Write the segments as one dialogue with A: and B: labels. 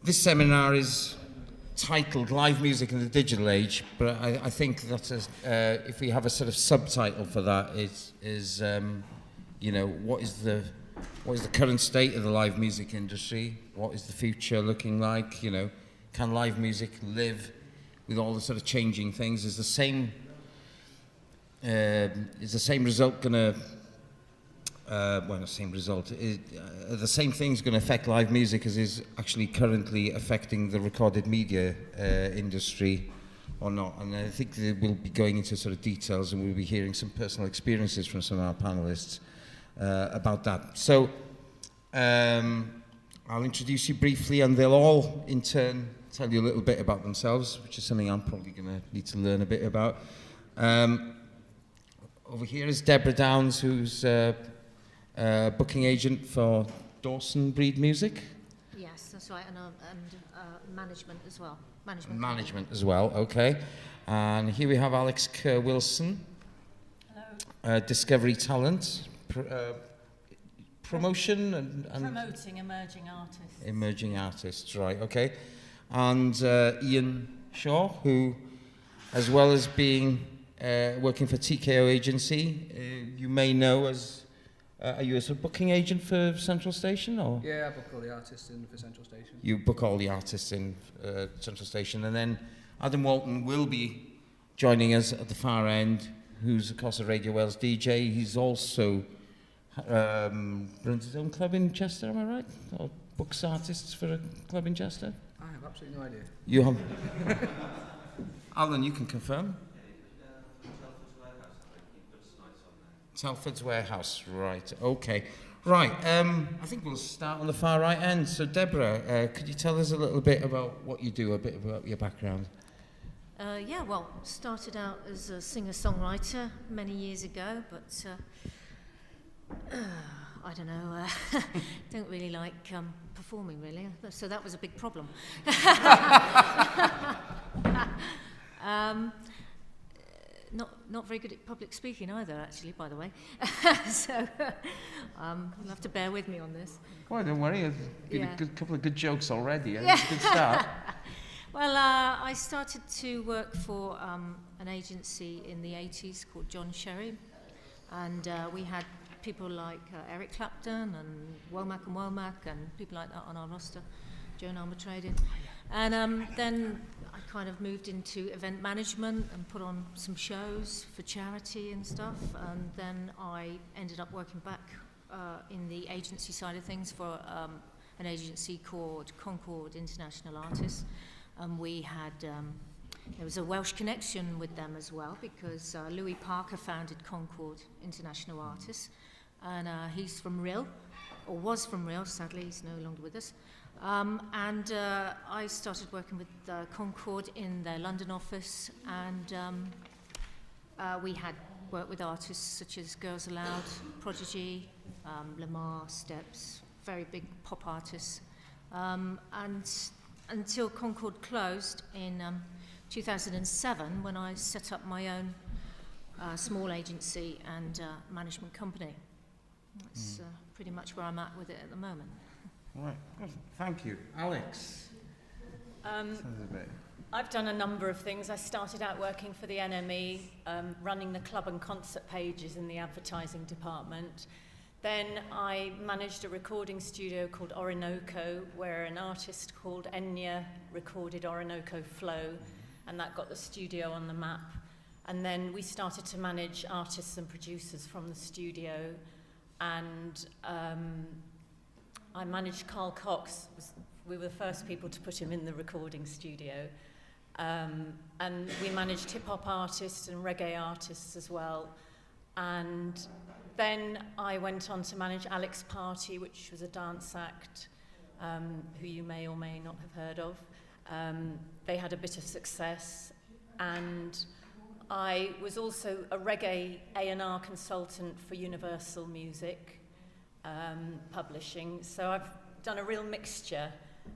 A: This seminar is titled Live Music in the Digital Age, but I think that if we have a sort of subtitle for that, what is the current state of the live music industry? What is the future looking like? Can live music live with all the sort of changing things? Is the same result going to the same thing's going to affect live music as is actually currently affecting the recorded media industry or not? And I think that we'll be going into sort of details, and we'll be hearing some personal experiences from some of our panelists about that. So I'll introduce you briefly, and they'll all in turn tell you a little bit about themselves, which is something I'm probably going to need to learn a bit about. Over here is Deborah Downs, who's booking agent for Dawson Breed Music.
B: Yes, that's right, and management as well.
A: Management as well, okay. And here we have Alex Kerr-Wilson.
C: Hello.
A: Discovery Talent. Promotion and
C: Promoting emerging artists.
A: Emerging artists, right, okay. And Ian Shaw, who, as well as being working for TKO Agency, you may know as, are you a sort of booking agent for Central Station? Or?
D: Yeah, I book all the artists in for Central Station.
A: You book all the artists in Central Station. And then Adam Walton will be joining us at the far end, who's, of course, a Radio Wales DJ. He's also runs his own club in Chester, am I right? Or books artists for a club in Chester?
D: I have absolutely no idea.
A: You have? Alan, you can confirm. Telford's Warehouse, right, okay. Right, I think we'll start on the far right end. So Deborah, could you tell us a little bit about what you do, a bit about your background?
B: Started out as a singer-songwriter many years ago, but I don't know, don't really like performing really, so that was a big problem. Not very good at public speaking either, actually, by the way. So you'll have to bear with me on this.
A: Well, don't worry. I've been a couple of good jokes already. It's a good start.
B: Well, I started to work for an agency in the 80s called John Sherry, and we had people like Eric Clapton and Womack and people like that on our roster, Joan Armatrading. And then I kind of moved into event management and put on some shows for charity and stuff. And then I ended up working back in the agency side of things for an agency called Concord International Artists. And we had, there was a Welsh connection with them as well, because Louis Parker founded Concord International Artists. And he's from Rhyl, or was from Rhyl, sadly he's no longer with us. And I started working with Concord in their London office, and we had worked with artists such as Girls Aloud, Prodigy, Lamar, Steps, very big pop artists. And until Concord closed in 2007, when I set up my own small agency and management company. That's pretty much where I'm at with it at the moment.
A: Right, good. Thank you. Alex?
C: I've done a number of things. I started out working for the NME, running the club and concert pages in the advertising department. Then I managed a recording studio called Orinoco, where an artist called Enya recorded Orinoco Flow, and that got the studio on the map. And then we started to manage artists and producers from the studio, and I managed Carl Cox. We were the first people to put him in the recording studio. And we managed hip-hop artists and reggae artists as well. And then I went on to manage Alex Party, which was a dance act, who you may or may not have heard of. They had a bit of success. And I was also a reggae A&R consultant for Universal Music Publishing. So I've done a real mixture.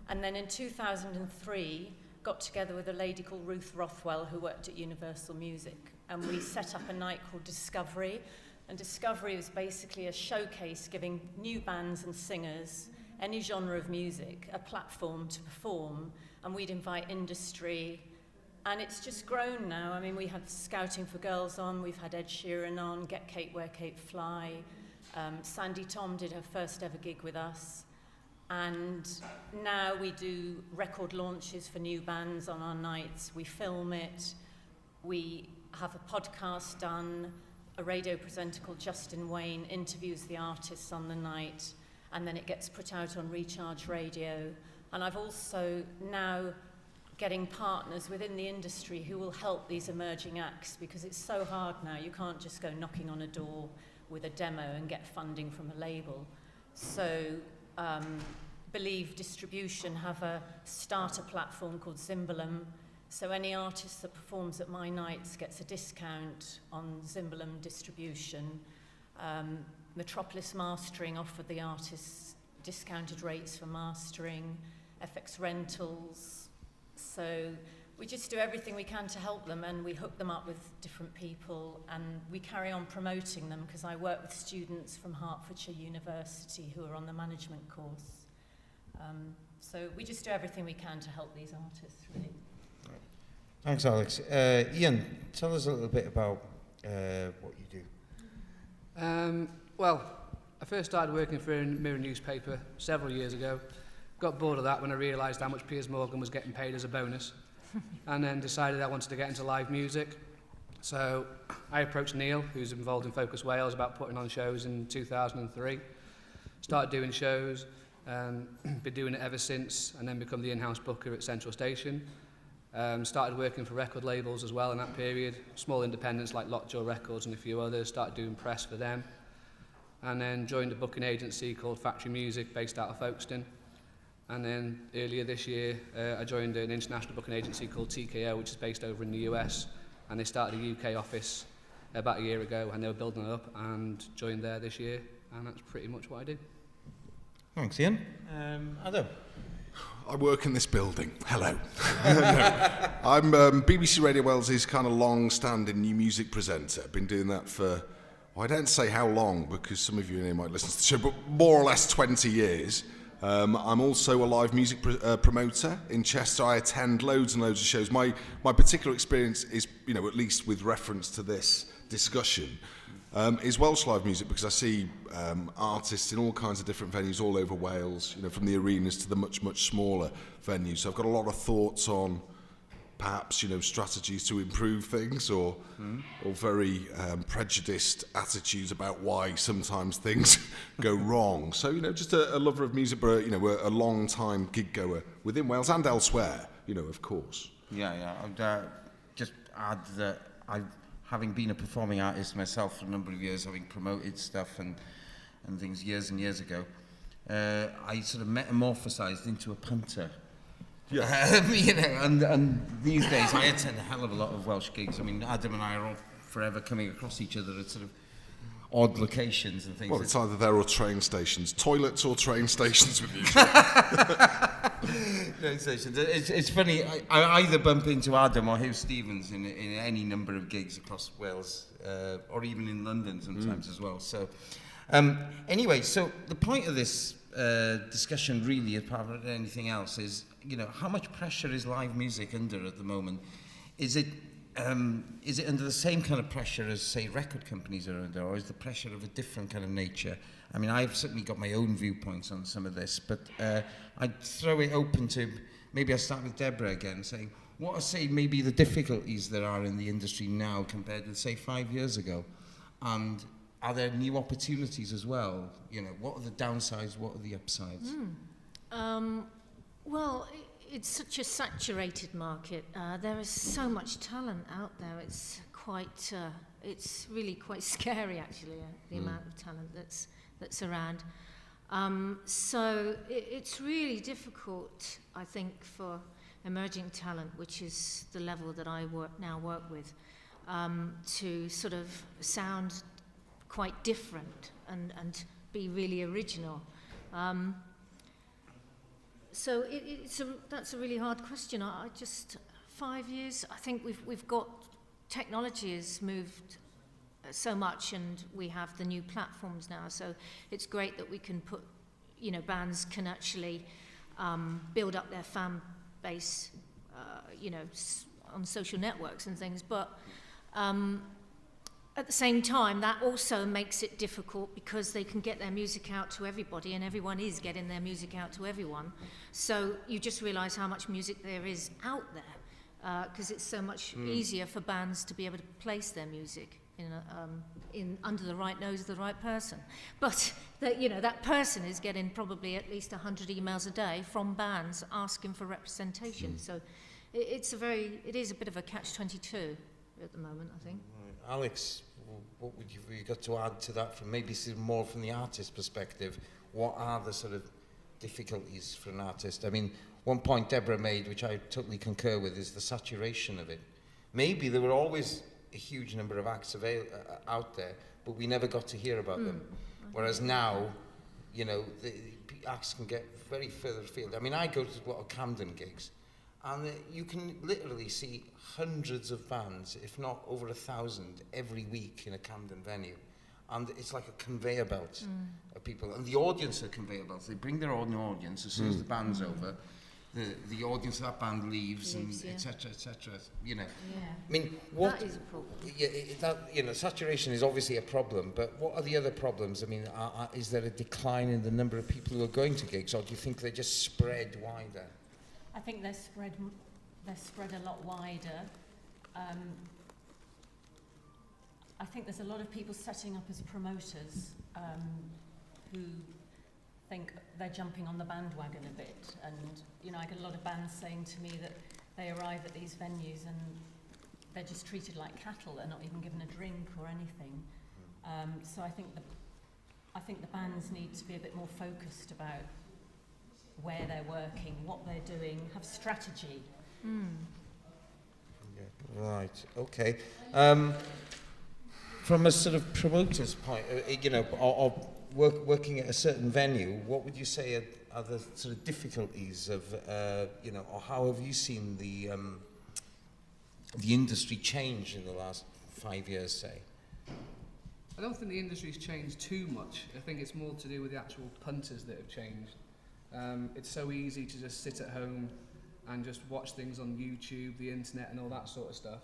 C: And then in 2003, got together with a lady called Ruth Rothwell, who worked at Universal Music. And we set up a night called Discovery. And Discovery was basically a showcase giving new bands and singers any genre of music, a platform to perform, and we'd invite industry. And it's just grown now. I mean, we have Scouting for Girls on, we've had Ed Sheeran on, Get Kate, Wear Kate, Fly. Sandy Tom did her first ever gig with us. And now we do record launches for new bands on our nights. We film it. We have a podcast done. A radio presenter called Justin Wayne interviews the artists on the night, and then it gets put out on Recharge Radio. And I've also now getting partners within the industry who will help these emerging acts, because it's so hard now. You can't just go knocking on a door with a demo and get funding from a label. So Believe Distribution have a starter platform called Zimbalum. So any artist that performs at my nights gets a discount on Zimbalum distribution. Metropolis Mastering offer the artists discounted rates for mastering, FX Rentals. So we just do everything we can to help them, and we hook them up with different people, and we carry on promoting them, because I work with students from Hertfordshire University who are on the management course. So we just do everything we can to help these artists, really.
A: Thanks, Alex. Ian, tell us a little bit about what you do.
D: Well, I first started working for a Mirror newspaper several years ago. Got bored of that when I realised how much Piers Morgan was getting paid as a bonus, and then decided I wanted to get into live music. So I approached Neil, who's involved in Focus Wales, about putting on shows in 2003. Started doing shows, been doing it ever since, and then become the in-house booker at Central Station. Started working for record labels as well in that period, small independents like Lockjaw Records and a few others, started doing press for them. And then joined a booking agency called Factory Music, based out of Folkestone. And then earlier this year, I joined an international booking agency called TKO, which is based over in the US. And they started a UK office about a year ago, and they were building it up, and joined there this year. And that's pretty much what I do.
A: Thanks, Ian. Adam?
E: I work in this building. Hello. No. I'm BBC Radio Wales' kind of long-standing new music presenter. I've been doing that for, well, I don't say how long, because some of you here might listen to the show, but more or less 20 years. I'm also a live music promoter in Chester. I attend loads and loads of shows. My particular experience is, you know, at least with reference to this discussion, is Welsh live music, because I see artists in all kinds of different venues all over Wales, you know, from the arenas to the much, much smaller venues. So I've got a lot of thoughts on perhaps, you know, strategies to improve things, or very prejudiced attitudes about why sometimes things go wrong. So, you know, just a lover of music, but, you know, a long-time gig goer within Wales and elsewhere, you know, of course.
A: Yeah. I'd just add that having been a performing artist myself for a number of years, having promoted stuff and things years and years ago, I sort of metamorphosized into a punter. Yeah. You know, and these days I attend a hell of a lot of Welsh gigs. I mean, Adam and I are all forever coming across each other at sort of odd locations and things.
E: Well, it's either there or train stations. Toilets or train stations with you.
A: Train stations. It's funny, I either bump into Adam or Hugh Stevens in any number of gigs across Wales, or even in London sometimes as well. So, anyway, so the point of this discussion really, apart from anything else, is, you know, how much pressure is live music under at the moment? Is it under the same kind of pressure as, say, record companies are under, or is the pressure of a different kind of nature? I mean, I've certainly got my own viewpoints on some of this, but I'd throw it open to, maybe I'll start with Deborah again, saying, what are, say, maybe the difficulties there are in the industry now compared with, say, 5 years ago? And are there new opportunities as well? You know, what are the downsides, what are the upsides?
B: Well, it's such a saturated market. There is so much talent out there. It's really quite scary, actually, the amount of talent that's around. So it's really difficult, I think, for emerging talent, which is the level that I work with, to sort of sound quite different and be really original. So that's a really hard question. I just 5 years. I think we've got technology has moved so much, and we have the new platforms now. So it's great that we can put you know, bands can actually build up their fan base, you know, on social networks and things. But at the same time, that also makes it difficult because they can get their music out to everybody, and everyone is getting their music out to everyone. So you just realise how much music there is out there, because it's so much easier for bands to be able to place their music in under the right nose of the right person. But that, you know, that person is getting probably at least 100 emails a day from bands asking for representation. So it is a bit of a catch-22 at the moment, I think.
A: Right. Alex, what would you got to add to that from maybe more from the artist perspective? What are the sort of difficulties for an artist? I mean, one point Deborah made, which I totally concur with, is the saturation of it. Maybe there were always a huge number of acts out there, but we never got to hear about them. Whereas now, you know, the acts can get very further afield. I mean, I go to a lot of Camden gigs, and you can literally see hundreds of bands, if not over 1,000, every week in a Camden venue. And it's like a conveyor belt of people. And the audience are conveyor belts. They bring their own audience as soon as the band's over. The audience of that band leaves and et cetera, you know.
B: Yeah.
A: I mean, what...
B: That is a problem.
A: Yeah, that, you know, saturation is obviously a problem, but what are the other problems? I mean, is there a decline in the number of people who are going to gigs, or do you think they're just spread wider?
C: I think they're spread a lot wider. I think there's a lot of people setting up as promoters who think they're jumping on the bandwagon a bit, and you know, I get a lot of bands saying to me that they arrive at these venues and they're just treated like cattle. They're not even given a drink or anything. So I think the bands need to be a bit more focused about where they're working, what they're doing, have strategy.
A: Yeah, right, okay. From a sort of promoter's point, you know, or working at a certain venue, what would you say are the sort of difficulties of, you know, or how have you seen the industry change in the last 5 years, say?
D: I don't think the industry's changed too much. I think it's more to do with the actual punters that have changed. It's so easy to just sit at home and just watch things on YouTube, the internet and all that sort of stuff.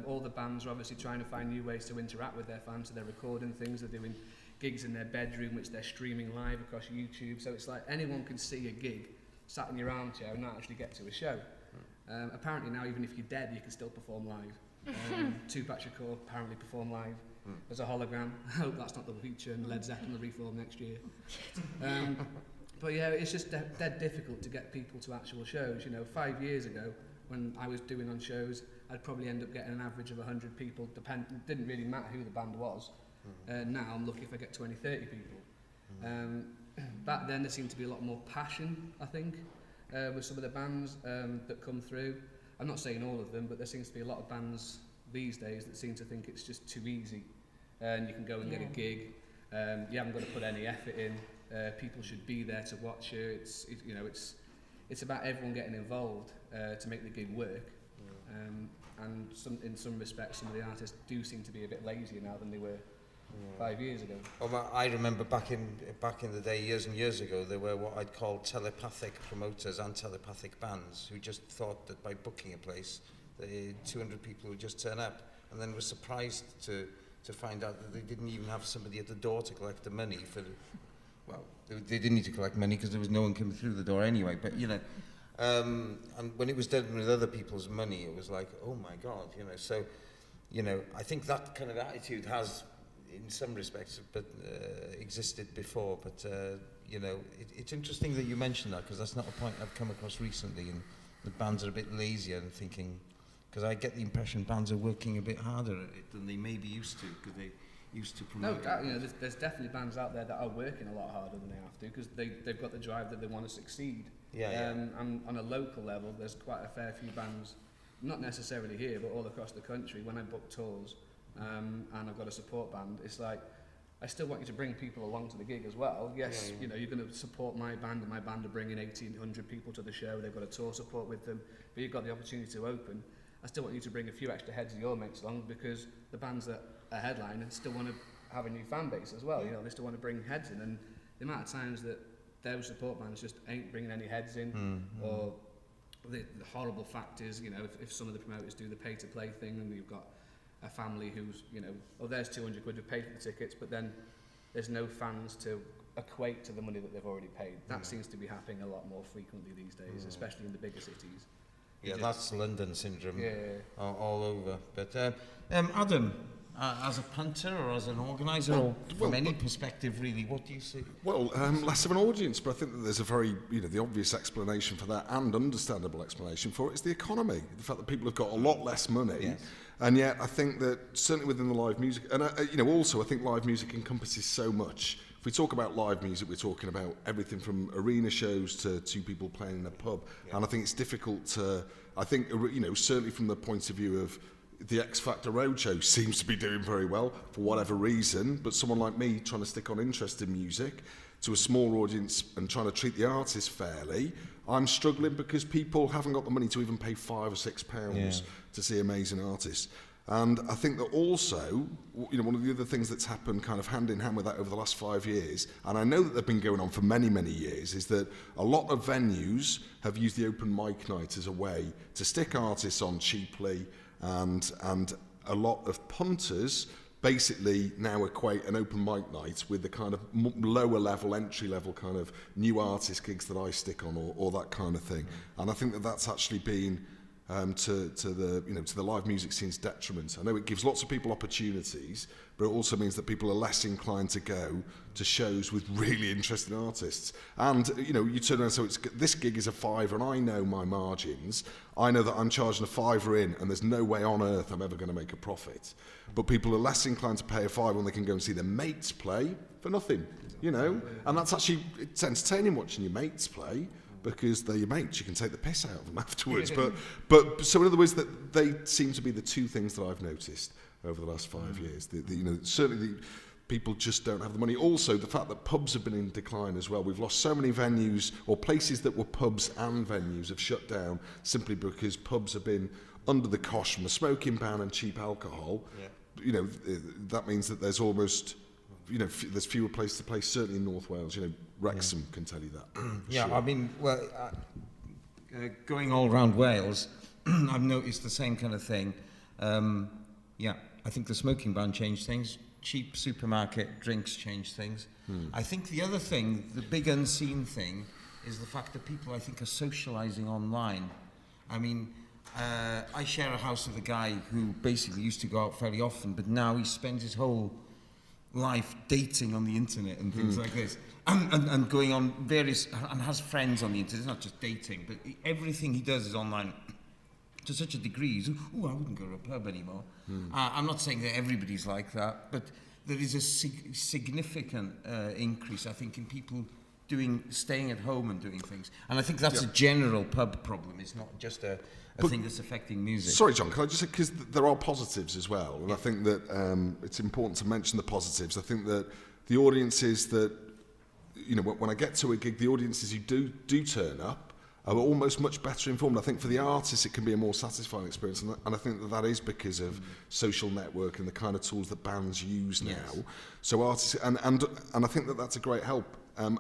D: All the bands are obviously trying to find new ways to interact with their fans, so they're recording things, they're doing gigs in their bedroom which they're streaming live across YouTube, so it's like anyone can see a gig sat in your armchair and not actually get to a show. Apparently now, even if you're dead, you can still perform live. Tupac Shakur apparently performed live as a hologram. I hope that's not the future and Led Zeppelin will reform next year. But yeah, it's just dead difficult to get people to actual shows. You know, 5 years ago, when I was doing on shows, I'd probably end up getting an average of 100 people. Didn't really matter who the band was. Now I'm lucky if I get 20, 30 people. Back then there seemed to be a lot more passion, I think, with some of the bands that come through. I'm not saying all of them, but there seems to be a lot of bands these days that seem to think it's just too easy. And you can go and get a gig. You haven't got to put any effort in. People should be there to watch you. You know, it's about everyone getting involved to make the gig work. And in some respects, some of the artists do seem to be a bit lazier now than they were 5 years ago.
A: Well, I remember back in the day, years and years ago, there were what I'd call telepathic promoters and telepathic bands who just thought that by booking a place, 200 people would just turn up, and then were surprised to find out that they didn't even have somebody at the door to collect the money for. Well, they didn't need to collect money because there was no one coming through the door anyway. But you know, and when it was done with other people's money, it was like, oh my God, you know. So, you know, I think that kind of attitude has, in some respects, but existed before. But you know, it's interesting that you mentioned that, because that's not a point I've come across recently. And the bands are a bit lazier and thinking, because I get the impression bands are working a bit harder at it than they maybe used to, because they used to promote.
D: No, you know, there's definitely bands out there that are working a lot harder than they have to, because they've got the drive that they want to succeed. And on a local level, there's quite a fair few bands, not necessarily here, but all across the country. When I book tours and I've got a support band, it's like, I still want you to bring people along to the gig as well. Yes, you know, you're going to support my band, and my band are bringing 1,800 people to the show. They've got a tour support with them, but you've got the opportunity to open. I still want you to bring a few extra heads of your mates along, because the bands that are headlining still want to have a new fan base as well. You know, they still want to bring heads in, and the amount of times that those support bands just ain't bringing any heads in, or the horrible fact is, you know, if some of the promoters do the pay-to-play thing and you've got a family who's, you know, oh, there's 200 quid, we've paid for the tickets, but then there's no fans to equate to the money that they've already paid. That seems to be happening a lot more frequently these days, especially in the bigger cities.
A: Yeah, that's London syndrome.
D: Yeah.
A: All over. But Adam, as a punter or as an organiser, or from any perspective really, what do you see?
E: Well, less of an audience, but I think that there's a very, you know, the obvious explanation for that and understandable explanation for it is the economy. The fact that people have got a lot less money.
A: Yes.
E: And yet I think that certainly within the live music, and you know, also I think live music encompasses so much. If we talk about live music, we're talking about everything from arena shows to two people playing in a pub. And I think it's difficult to, I think, you know, certainly from the point of view of the X Factor Roadshow seems to be doing very well for whatever reason, but someone like me trying to stick on interest in music to a small audience and trying to treat the artist fairly, I'm struggling because people haven't got the money to even pay £5 or £6 to see amazing artists. And I think that also, you know, one of the other things that's happened kind of hand in hand with that over the last 5 years, and I know that they've been going on for many, many years, is that a lot of venues have used the open mic night as a way to stick artists on cheaply, and a lot of punters basically now equate an open mic night with the kind of lower level, entry level kind of new artist gigs that I stick on, or that kind of thing. And I think that that's actually been to the live music scene's detriment. I know it gives lots of people opportunities, but it also means that people are less inclined to go to shows with really interesting artists. And you know, you turn around, so this gig is a £5, and I know my margins. I know that I'm charging a £5 in, and there's no way on earth I'm ever going to make a profit. But people are less inclined to pay a £5 when they can go and see their mates play for nothing, you know. And that's actually, it's entertaining watching your mates play, because they're your mates, you can take the piss out of them afterwards. But so in other words, that they seem to be the two things that I've noticed over the last 5 years. You know, certainly people just don't have the money. Also, the fact that pubs have been in decline as well. We've lost so many venues, or places that were pubs and venues have shut down simply because pubs have been under the cosh from a smoking ban and cheap alcohol. You know, that means that there's almost, you know, there's fewer places to play, certainly in North Wales. You know, Wrexham can tell you that.
A: Yeah,
E: sure.
A: I mean, well, going all around Wales, I've noticed the same kind of thing. Yeah, I think the smoking ban changed things. Cheap supermarket drinks changed things. I think the other thing, the big unseen thing, is the fact that people, I think, are socialising online. I mean, I share a house with a guy who basically used to go out fairly often, but now he spends his whole life dating on the internet and things like this, and going on various, and has friends on the internet. It's not just dating, but everything he does is online to such a degree. Oh, I wouldn't go to a pub anymore. I'm not saying that everybody's like that, but there is a significant increase, I think, in people staying at home and doing things. And I think that's a general pub problem. It's not just a thing that's affecting music.
E: Sorry, John, can I just say, because there are positives as well, and I think that it's important to mention the positives. I think that the audiences that, you know, when I get to a gig, the audiences who do turn up are almost much better informed. I think for the artists it can be a more satisfying experience, and I think that is because of social network and the kind of tools that bands use now.
A: Yes.
E: So artists, and I think that that's a great help.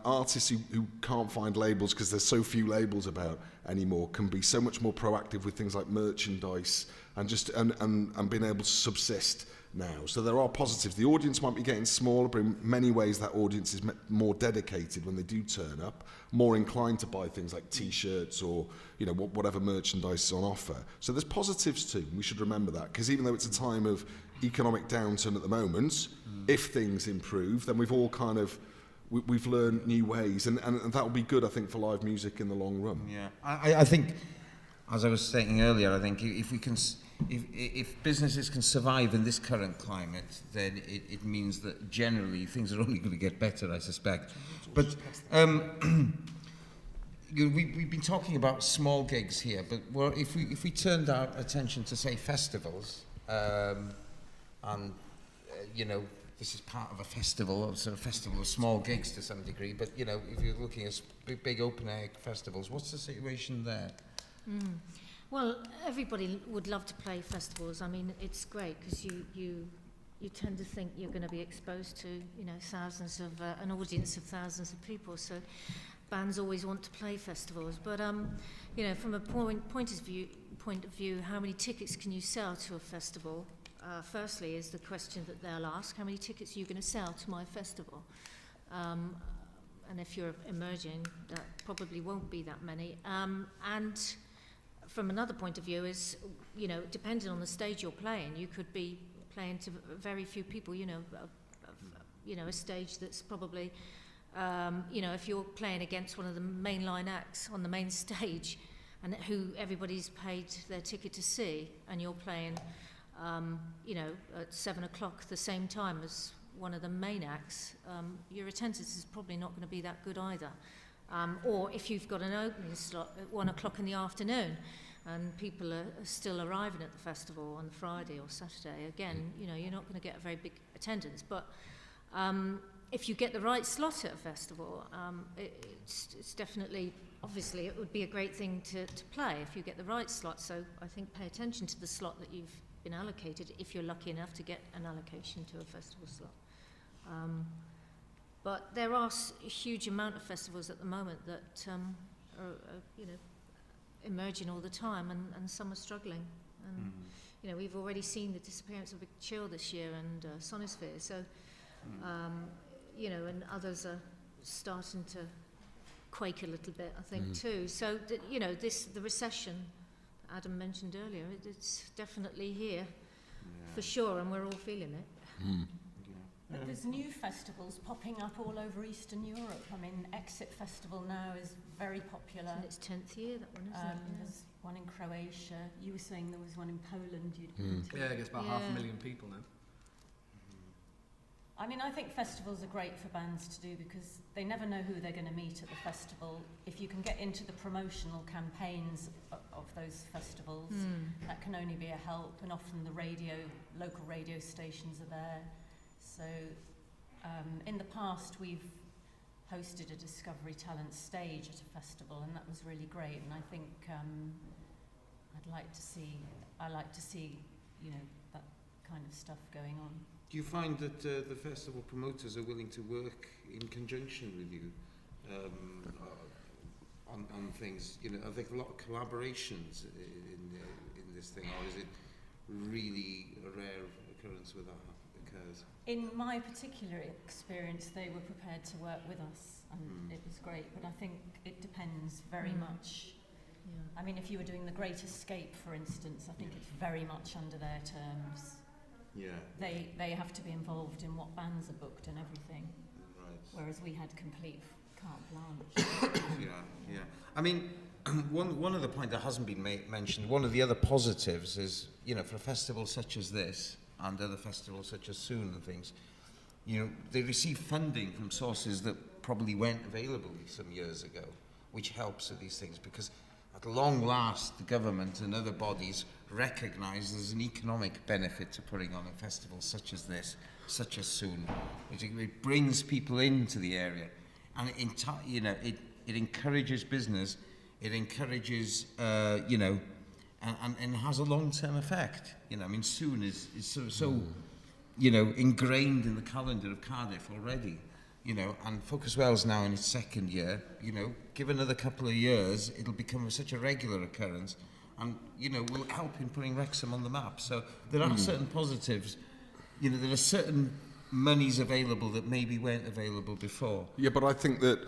E: Artists who can't find labels because there's so few labels about anymore can be so much more proactive with things like merchandise and just and being able to subsist now. So there are positives. The audience might be getting smaller, but in many ways that audience is more dedicated when they do turn up, more inclined to buy things like T-shirts or, you know, whatever merchandise is on offer. So there's positives too. We should remember that, because even though it's a time of economic downturn at the moment, if things improve, then we've all kind of we've learned new ways, and that will be good, I think, for live music in the long run.
A: Yeah, I think, as I was saying earlier, I think if we can, if businesses can survive in this current climate, then it means that generally things are only going to get better, I suspect. But we've been talking about small gigs here, but if we turned our attention to, say, festivals, and you know, this is part of a festival, sort of festival of small gigs to some degree, but you know, if you're looking at big open air festivals, what's the situation there?
B: Well, everybody would love to play festivals. I mean, it's great because you tend to think you're going to be exposed to, you know, thousands of an audience of thousands of people. So bands always want to play festivals, but you know, from a point of view, how many tickets can you sell to a festival? Firstly, is the question that they'll ask: how many tickets are you going to sell to my festival? And if you're emerging, that probably won't be that many. And from another point of view, is, you know, depending on the stage you're playing, you could be playing to very few people. You know, a stage that's probably, you know, if you're playing against one of the mainline acts on the main stage, and who everybody's paid their ticket to see, and you're playing, you know, at 7 o'clock the same time as one of the main acts, your attendance is probably not going to be that good either. Or if you've got an opening slot at 1 o'clock in the afternoon, and people are still arriving at the festival on Friday or Saturday, again, you know, you're not going to get a very big attendance. But if you get the right slot at a festival, it's definitely, obviously, it would be a great thing to play if you get the right slot. So I think pay attention to the slot that you've been allocated, if you're lucky enough to get an allocation to a festival slot. But there are a huge amount of festivals at the moment that are, you know, emerging all the time, and some are struggling. And you know, we've already seen the disappearance of Big Chill this year and Sonosphere. So, you know, and others are starting to quake a little bit, I think, too. So, you know, the recession Adam mentioned earlier, it's definitely here, for sure, and we're all feeling it.
C: But there's new festivals popping up all over Eastern Europe. I mean, Exit Festival now is very popular.
B: It's in its 10th year, that one, isn't it? Yeah.
C: There's one in Croatia. You were saying there was one in Poland you'd been to.
D: Yeah, it gets about 500,000 people now.
C: I mean, I think festivals are great for bands to do because they never know who they're going to meet at the festival. If you can get into the promotional campaigns of those festivals, that can only be a help. And often the local radio stations are there. So in the past, we've hosted a Discovery Talent stage at a festival, and that was really great. And I think I like to see, you know, that kind of stuff going on.
F: Do you find that the festival promoters are willing to work in conjunction with you on things? You know, are there a lot of collaborations in this thing, or is it really a rare occurrence where that occurs?
C: In my particular experience, they were prepared to work with us, and it was great. But I think it depends very much. Yeah. I mean, if you were doing The Great Escape, for instance, I think it's very much under their terms.
F: Yeah.
C: They have to be involved in what bands are booked and everything.
F: Right.
C: Whereas we had complete carte blanche.
A: Yeah. I mean, one of the point that hasn't been mentioned, one of the other positives is, you know, for a festival such as this, and other festivals such as Soon and things, you know, they receive funding from sources that probably weren't available some years ago, which helps with these things, because at long last the government and other bodies recognise there's an economic benefit to putting on a festival such as this, such as Soon, which it brings people into the area, and you know, it encourages business, it encourages, you know, and has a long-term effect. You know, I mean, Soon is so you know, ingrained in the calendar of Cardiff already. You know, and Focus Wells now in its second year. You know, give another couple of years, it'll become such a regular occurrence, and you know, will help in putting Wrexham on the map. So there are certain positives. You know, there are certain monies available that maybe weren't available before.
E: Yeah, but I think that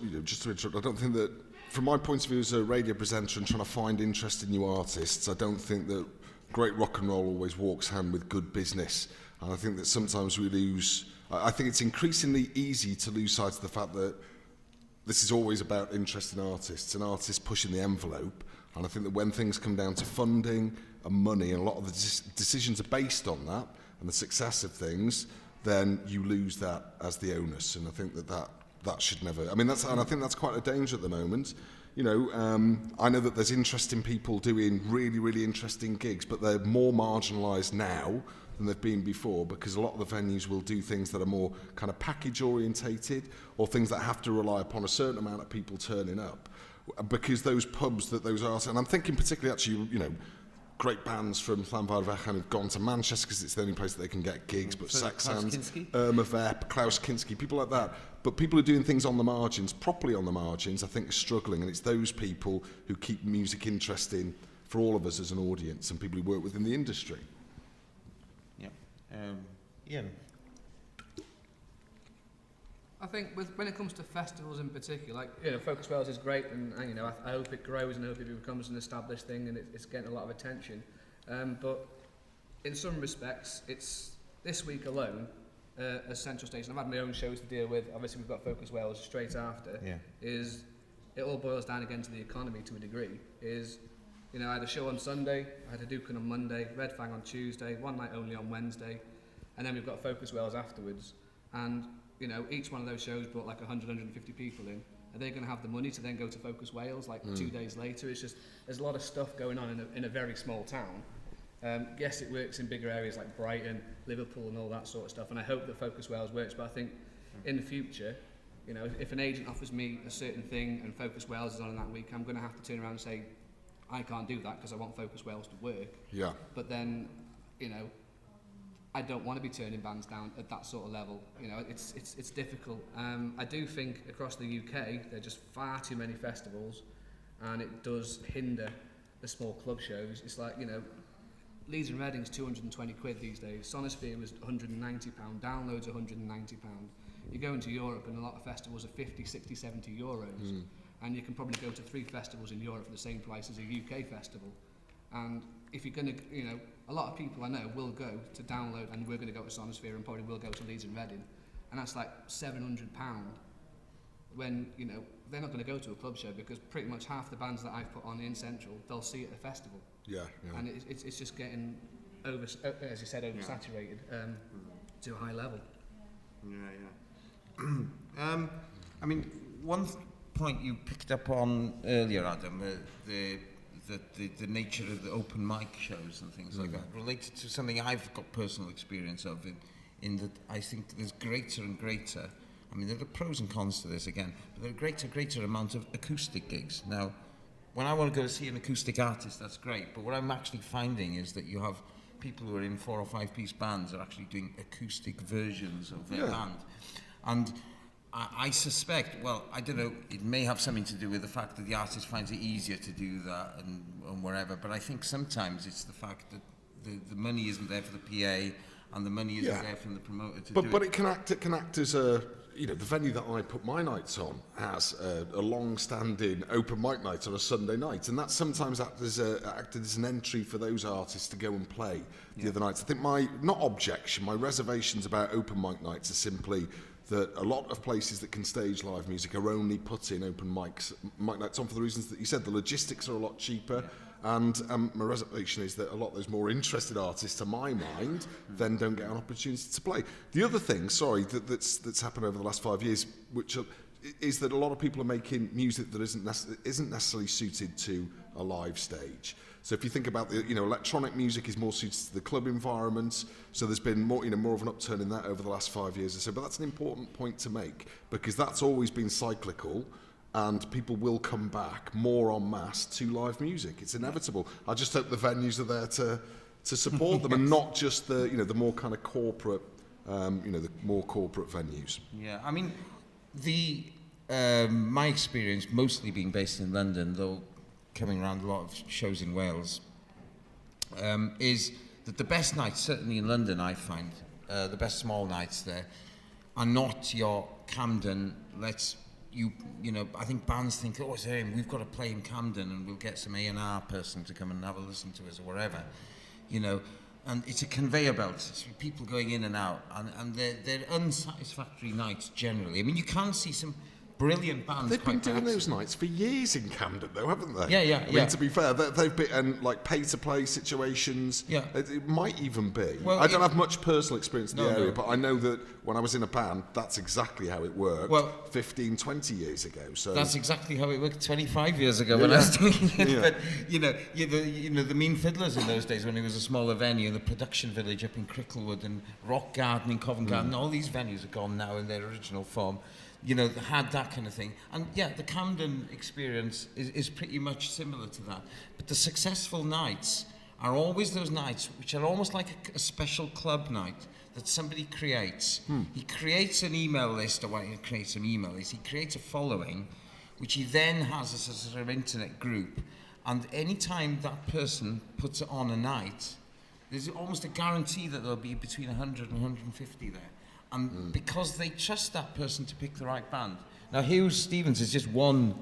E: you know, just to interrupt, I don't think that, from my point of view as a radio presenter and trying to find interesting new artists, I don't think that great rock and roll always walks hand with good business. And I think that sometimes we lose, I think it's increasingly easy to lose sight of the fact that this is always about interesting artists and artists pushing the envelope. And I think that when things come down to funding and money, and a lot of the decisions are based on that and the success of things, then you lose that as the onus. And I think that should never, I mean, and I think that's quite a danger at the moment. You know, I know that there's interesting people doing really, really interesting gigs, but they're more marginalised now than they've been before, because a lot of the venues will do things that are more kind of package orientated, or things that have to rely upon a certain amount of people turning up, because those pubs that those artists, and I'm thinking particularly actually, you know, great bands from Llanfairpwllgwyngyllgogerychwyrdd have gone to Manchester because it's the only place that they can get gigs, but
A: So
E: Saxons,
A: Klaus Kinski?
E: Irma Vep, Klaus Kinski, people like that. But people who are doing things on the margins, properly on the margins, I think are struggling, and it's those people who keep music interesting for all of us as an audience and people who work within the industry.
A: Yeah. Ian?
D: I think when it comes to festivals in particular, like, you know, Focus Wales is great, and you know, I hope it grows and I hope it becomes an established thing and it's getting a lot of attention. But in some respects, it's this week alone, as Central Station, I've had my own shows to deal with. Obviously, we've got Focus Wales straight after.
A: Yeah.
D: Is it all boils down again to the economy to a degree? Is, you know, I had a show on Sunday, I had a Dukin on Monday, Red Fang on Tuesday, one night only on Wednesday, and then we've got Focus Wales afterwards. And you know, each one of those shows brought like 100, 150 people in. Are they going to have the money to then go to Focus Wales like 2 days later? It's just, there's a lot of stuff going on in a very small town. Yes, it works in bigger areas like Brighton, Liverpool and all that sort of stuff, and I hope that Focus Wales works, but I think in the future, you know, if an agent offers me a certain thing and Focus Wales is on in that week, I'm going to have to turn around and say, I can't do that because I want Focus Wales to work.
E: Yeah.
D: But then, you know, I don't want to be turning bands down at that sort of level. You know, it's difficult. I do think across the UK there are just far too many festivals, and it does hinder the small club shows. It's like, you know, Leeds and Reading's 220 quid these days. Sonosphere was £190. Download's £190. You go into Europe and a lot of festivals are 50, 60, 70 euros, and you can probably go to 3 festivals in Europe for the same price as a UK festival. And if you're going to, you know, a lot of people I know will go to Download and we're going to go to Sonosphere and probably will go to Leeds and Reading, and that's like £700 when, you know, they're not going to go to a club show because pretty much half the bands that I've put on in Central, they'll see at a festival.
E: Yeah, yeah.
D: And it's just getting, over, as you said, oversaturated to a high level.
A: Yeah. I mean, one point you picked up on earlier, Adam, the nature of the open mic shows and things like that, related to something I've got personal experience of, in that I think there's greater and greater, I mean, there are pros and cons to this again, but there are greater amount of acoustic gigs. Now, when I want to go see an acoustic artist, that's great, but what I'm actually finding is that you have people who are in 4 or 5 piece bands are actually doing acoustic versions of their band. And I suspect, well, I don't know, it may have something to do with the fact that the artist finds it easier to do that and wherever, but I think sometimes it's the fact that the money isn't there for the PA and the money isn't there from the promoter to do it.
E: But it can act as a, you know, the venue that I put my nights on has a long-standing open mic night on a Sunday night, and that sometimes acted as an entry for those artists to go and play the other nights. I think my reservations about open mic nights are simply that a lot of places that can stage live music are only putting open mic nights on for the reasons that you said. The logistics are a lot cheaper, and my reservation is that a lot of those more interested artists, to my mind, then don't get an opportunity to play. The other thing, that's happened over the last 5 years, which is that a lot of people are making music that isn't necessarily suited to a live stage. So if you think about the, you know, electronic music is more suited to the club environment. So there's been more, you know, more of an upturn in that over the last 5 years or so. But that's an important point to make because that's always been cyclical, and people will come back more en masse to live music. It's inevitable. I just hope the venues are there to support them and not just the, you know, the more kind of corporate, you know, the more corporate venues.
A: Yeah, I mean, my experience, mostly being based in London, though coming around a lot of shows in Wales, is that the best nights, certainly in London, I find, the best small nights there, are not your Camden, you know, I think bands think, oh, it's him, we've got to play in Camden and we'll get some A&R person to come and have a listen to us or whatever, you know, and it's a conveyor belt, it's people going in and out, and they're unsatisfactory nights generally. I mean, you can see some brilliant bands.
E: They've been doing those nights for years in Camden, though, haven't they?
A: Yeah.
E: I mean, to be fair, they've been like pay-to-play situations. Yeah. It might even be. Well, I don't have much personal experience in the area, but I know that when I was in a band, that's exactly how it worked 15, 20 years ago. So
A: that's exactly how it worked 25 years ago when I was doing it. But, you know, the Mean Fiddlers in those days when it was a smaller venue, the Production Village up in Cricklewood and Rock Garden in Covent Garden, all these venues are gone now in their original form. You know, had that kind of thing. And the Camden experience is pretty much similar to that. But the successful nights are always those nights which are almost like a special club night that somebody creates. He creates an email list, or well, he creates an email list, he creates a following, which he then has as a sort of internet group. And any time that person puts it on a night, there's almost a guarantee that there'll be between 100 and 150 there. And because they trust that person to pick the right band. Now, Hugh Stevens is just one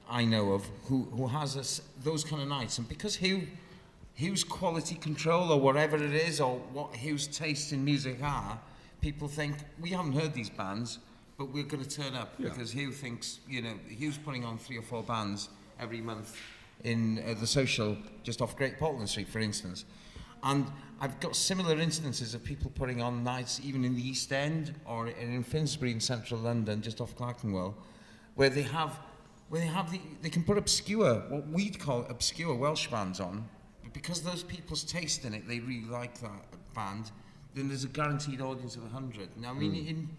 A: I know of who has those kind of nights. And because Hugh's quality control, or whatever it is, or what Hugh's tastes in music are, people think, we haven't heard these bands, but we're going to turn up because Hugh thinks, you know, Hugh's putting on 3 or 4 bands every month in the Social, just off Great Portland Street, for instance. And I've got similar instances of people putting on nights even in the East End or in Finsbury in central London, just off Clerkenwell, where they can put obscure, what we'd call obscure Welsh bands on, but because those people's taste in it, they really like that band, then there's a guaranteed audience of 100. Now, I mean, in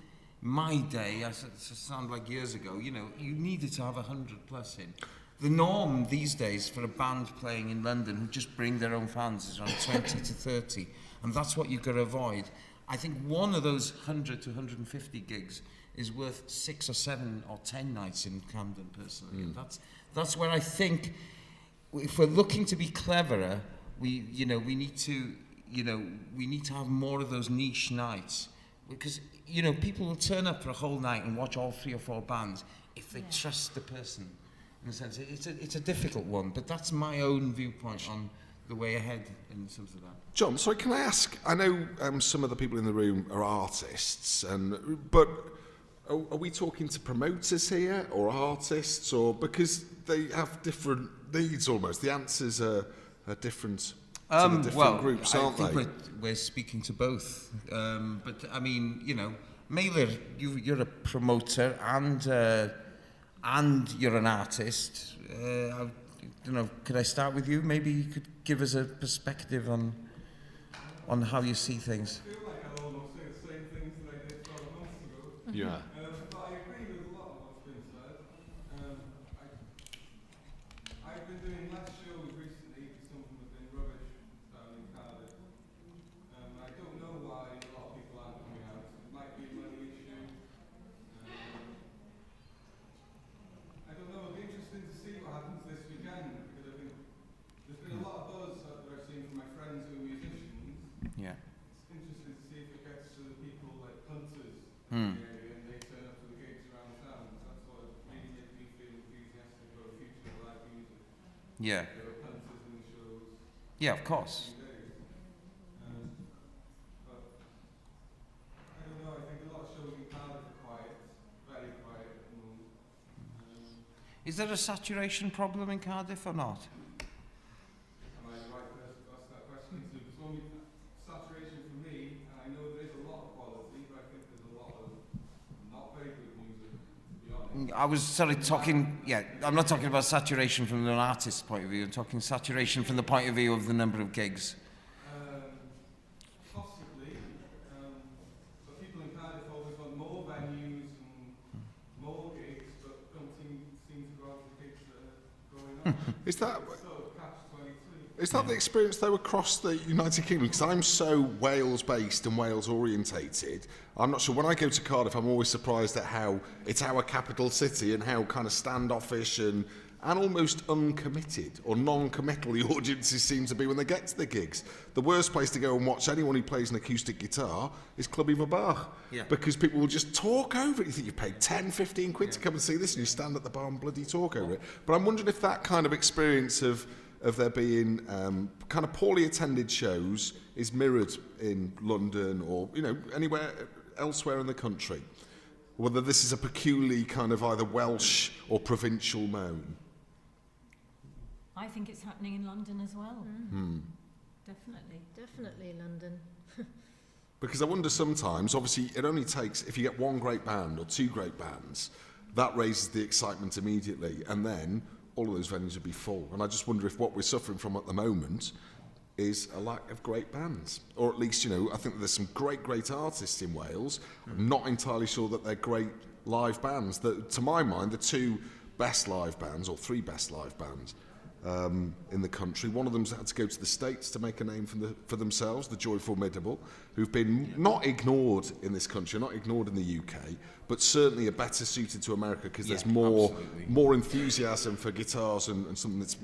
A: my day, it sounds like years ago, you know, you needed to have 100 plus in. The norm these days for a band playing in London who just bring their own fans is around 20 to 30, and that's what you've got to avoid. I think one of those 100 to 150 gigs is worth 6 or 7 or 10 nights in Camden, personally. And that's where I think, if we're looking to be cleverer, we need to have more of those niche nights, because people will turn up for a whole night and watch all 3 or 4 bands if they trust the person. In a sense, it's a difficult one, but that's my own viewpoint on the way ahead in terms of that.
E: John, sorry, can I ask? I know some of the people in the room are artists, but are we talking to promoters here, or artists, or because they have different needs almost? The answers are different to the different groups, aren't
A: I think we're speaking to both. But I mean, Mailer, you're a promoter and you're an artist. I don't know, could I start with you? Maybe you could give us a perspective on how you see things.
G: I feel like I almost say the same things that I did 12 months ago.
E: Yeah.
G: But I agree with a lot of what's been said. I've been doing less shows recently because some of them have been rubbish down in Cardiff. I don't know why a lot of people aren't coming out. It might be a money issue. I don't know, it'll be interesting to see what happens this weekend, because I think there's been a lot of buzz that I've seen from my friends who are musicians.
A: Yeah.
G: It's interesting to see if it gets to the people like punters in the area and they turn up to the gigs around town. That's what really makes me feel enthusiastic about the future of live music.
A: Yeah.
G: There are punters in the shows.
A: Yeah, of course.
G: But I don't know, I think a lot of shows in Cardiff are quiet, very quiet at the moment.
A: Is there a saturation problem in Cardiff or not?
G: Am I the right person to ask that question to? Because only saturation for me, and I know there is a lot of quality, but I think there's a lot of not very good music, to be honest.
A: I was sort of talking, I'm not talking about saturation from an artist's point of view, I'm talking saturation from the point of view of the number of gigs.
G: Possibly, but people in Cardiff always want more venues and more gigs, but don't seem to go out to the gigs that are going on.
E: Is that
G: So, catch-22.
E: Is that the experience though across the United Kingdom? Because I'm so Wales based and Wales orientated. I'm not sure, when I go to Cardiff I'm always surprised at how it's our capital city and how kind of standoffish and almost uncommitted or non-committal the audiences seem to be when they get to the gigs. The worst place to go and watch anyone who plays an acoustic guitar is Club Eva Bach.
A: Yeah.
E: Because people will just talk over it. You think you've paid 10, 15 quid to come and see this, and you stand at the bar and bloody talk over it. But I'm wondering if that kind of experience of there being kind of poorly attended shows is mirrored in London or anywhere elsewhere in the country. Whether this is a peculiarly kind of either Welsh or provincial moan.
C: I think it's happening in London as well. Definitely.
B: Definitely London.
E: Because I wonder sometimes, obviously, it only takes, if you get one great band or 2 great bands, that raises the excitement immediately, and then all of those venues would be full. And I just wonder if what we're suffering from at the moment is a lack of great bands. Or at least, I think there's some great artists in Wales. I'm not entirely sure that they're great live bands. To my mind, the 2 best live bands, or 3 best live bands, in the country. One of them's had to go to the States to make a name for themselves, the Joy Formidable, who've been not ignored in this country, not ignored in the UK, but certainly are better suited to America because there's more enthusiasm for guitars and something that's,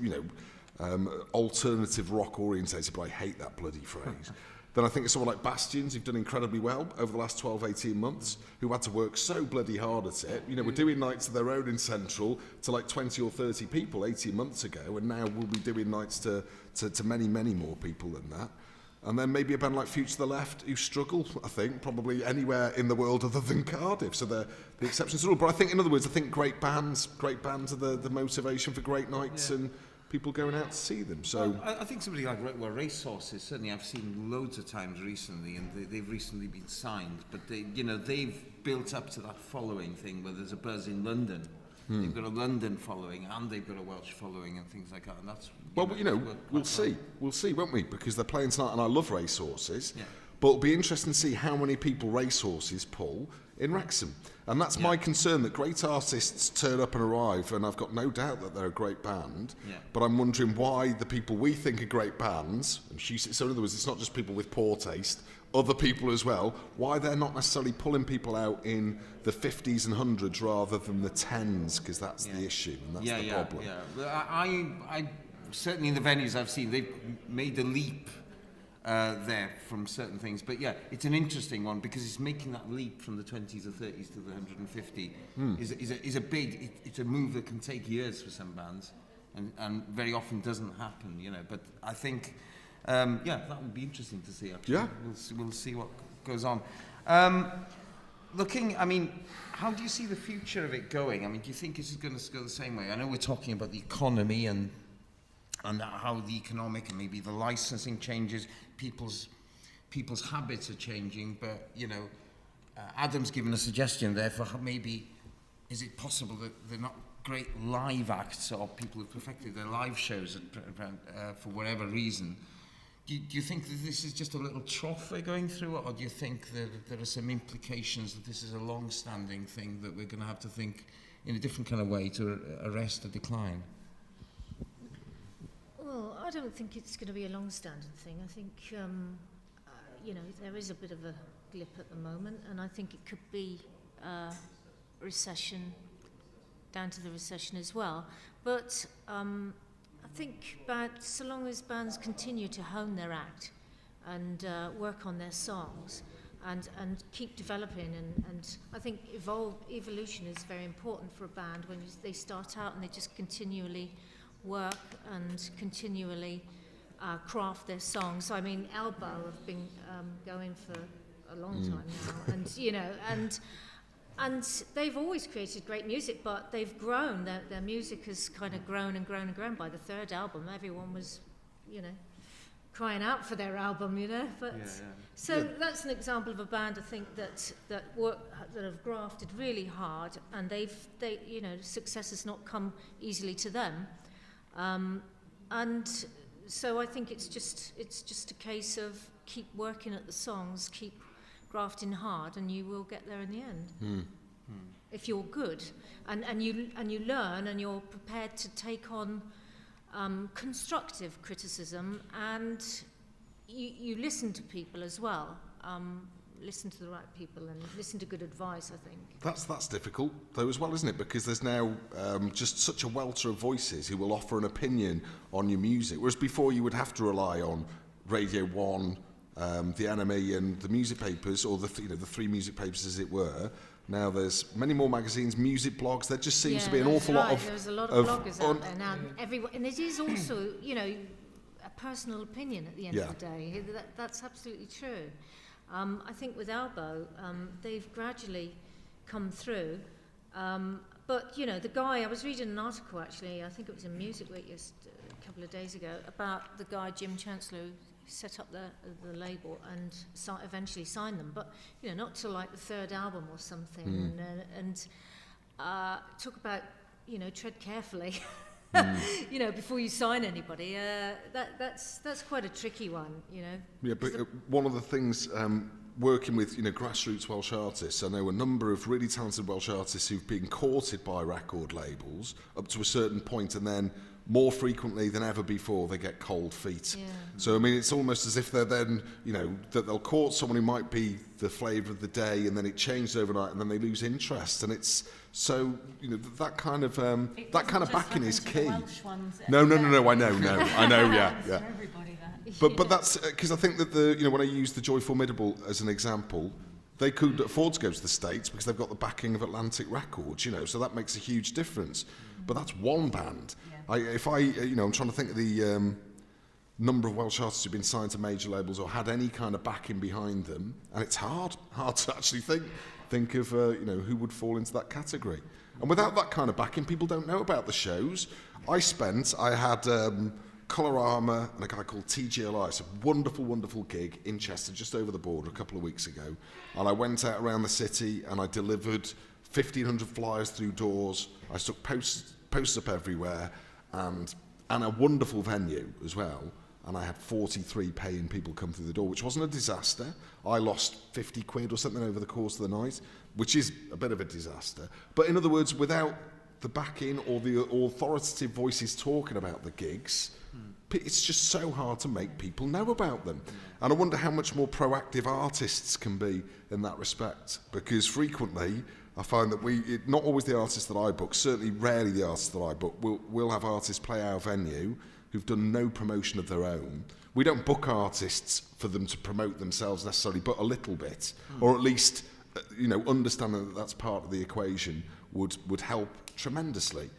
E: alternative rock orientated, but I hate that bloody phrase. Then I think it's someone like Bastions, who've done incredibly well over the last 12, 18 months, who had to work so bloody hard at it. We're doing nights of their own in Central to like 20 or 30 people 18 months ago, and now we'll be doing nights to many, many more people than that. And then maybe a band like Future to the Left, who struggle, I think, probably anywhere in the world other than Cardiff. So they're the exceptions to the rule. But I think, in other words, I think great bands are the motivation for great nights and people going out to see them. So
F: I think somebody like Racehorses, certainly I've seen loads of times recently, and they've recently been signed, but they've built up to that following thing where there's a buzz in London. They've got a London following and they've got a Welsh following and things like that, and that's
E: we'll see, won't we? Because they're playing tonight, and I love Racehorses. Yeah. But it'll be interesting to see how many people Racehorses pull in Wrexham. And that's my concern, that great artists turn up and arrive, and I've got no doubt that they're a great band, but I'm wondering why the people we think are great bands, so in other words, it's not just people with poor taste, other people as well, why they're not necessarily pulling people out in the 50s and 100s rather than the 10s, because that's the issue, and that's the problem.
F: Well, I certainly in the venues I've seen, they've made a leap there from certain things, but it's an interesting one because it's making that leap from the 20s or 30s to the 150 is a big, it's a move that can take years for some bands, and very often doesn't happen, but I think that would be interesting to see, actually. We'll see what goes on. How do you see the future of it going? Do you think this is going to go the same way? I know we're talking about the economy and how the economic and maybe the licensing changes, people's habits are changing, but Adam's given a suggestion there for how maybe is it possible that they're not great live acts or people who've perfected their live shows for whatever reason. Do you think that this is just a little trough we're going through, or do you think that there are some implications that this is a long-standing thing that we're going to have to think in a different kind of way to arrest the decline?
B: Well, I don't think it's going to be a long-standing thing. I think, there is a bit of a blip at the moment, and I think it could be recession, down to the recession as well. But I think so long as bands continue to hone their act and work on their songs and keep developing, and I think evolution is very important for a band when they start out and they just continually work and continually craft their songs. Elbow have been going for a long time now, and they've always created great music, but they've grown. Their music has kind of grown and grown and grown. By the third album, everyone was, crying out for their album, But that's an example of a band, I think, that have grafted really hard, and success has not come easily to them. And so I think it's just a case of keep working at the songs, keep grafting hard, and you will get there in the end. If you're good, and you learn, and you're prepared to take on constructive criticism, and you listen to people as well. Listen to the right people and listen to good advice, I think.
E: That's difficult, though, as well, isn't it? Because there's now just such a welter of voices who will offer an opinion on your music, whereas before you would have to rely on Radio 1, the NME and the music papers, or the three music papers, as it were. Now there's many more magazines, music blogs. There just seems to be an awful lot of...
B: There's a lot of bloggers out there now. And it is also, a personal opinion at the end of the day. That's absolutely true. I think with Elbow, they've gradually come through. But, the guy, I was reading an article, actually, I think it was in Music Week a couple of days ago, about the guy, Jim Chancellor, who set up the label and eventually signed them. But, not till like the third album or something. And talk about, tread carefully. Before you sign anybody, that's quite a tricky one,
E: Yeah, but one of the things, working with grassroots Welsh artists, I know a number of really talented Welsh artists who've been courted by record labels up to a certain point, and then more frequently than ever before, they get cold feet.
B: Yeah.
E: So, I mean, it's almost as if they're then, you know, that they'll court someone who might be the flavour of the day, and then it changes overnight, and then they lose interest. And it's so, you know, that kind of backing is key. No, I know, yeah.
C: Everybody that.
E: But that's because I think that when I use the Joy Formidable as an example, they could afford to go to the States because they've got the backing of Atlantic Records, you know, so that makes a huge difference. But that's one band. I'm trying to think of the number of Welsh artists who've been signed to major labels or had any kind of backing behind them, and it's hard to actually think of who would fall into that category. And without that kind of backing, people don't know about the shows. I had Colorama and a guy called TGLI. It's a wonderful, wonderful gig in Chester, just over the border, a couple of weeks ago. And I went out around the city and I delivered 1,500 flyers through doors. I stuck posts up everywhere, and a wonderful venue as well. And I had 43 paying people come through the door, which wasn't a disaster. I lost 50 quid or something over the course of the night, which is a bit of a disaster. But in other words, without the backing or the authoritative voices talking about the gigs, it's just so hard to make people know about them. And I wonder how much more proactive artists can be in that respect, because frequently I find that not always the artists that I book, certainly rarely the artists that I book, will have artists play our venue who've done no promotion of their own. We don't book artists for them to promote themselves necessarily, but a little bit, or at least understanding that that's part of the equation would help tremendously.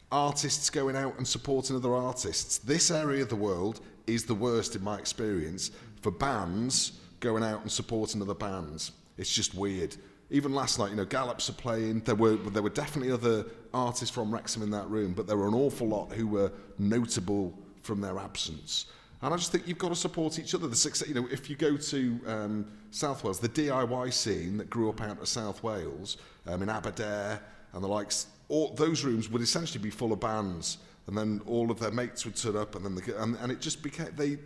E: Artists going out and supporting other artists. This area of the world is the worst in my experience for bands going out and supporting other bands. It's just weird. Even last night, Gallops are playing. There were definitely other artists from Wrexham in that room, but there were an awful lot who were notable from their absence. And I just think you've got to support each other. The success, if you go to South Wales, the DIY scene that grew up out of South Wales, in Aberdare and the likes, all those rooms would essentially be full of bands, and then all of their mates would turn up, and then and it just became they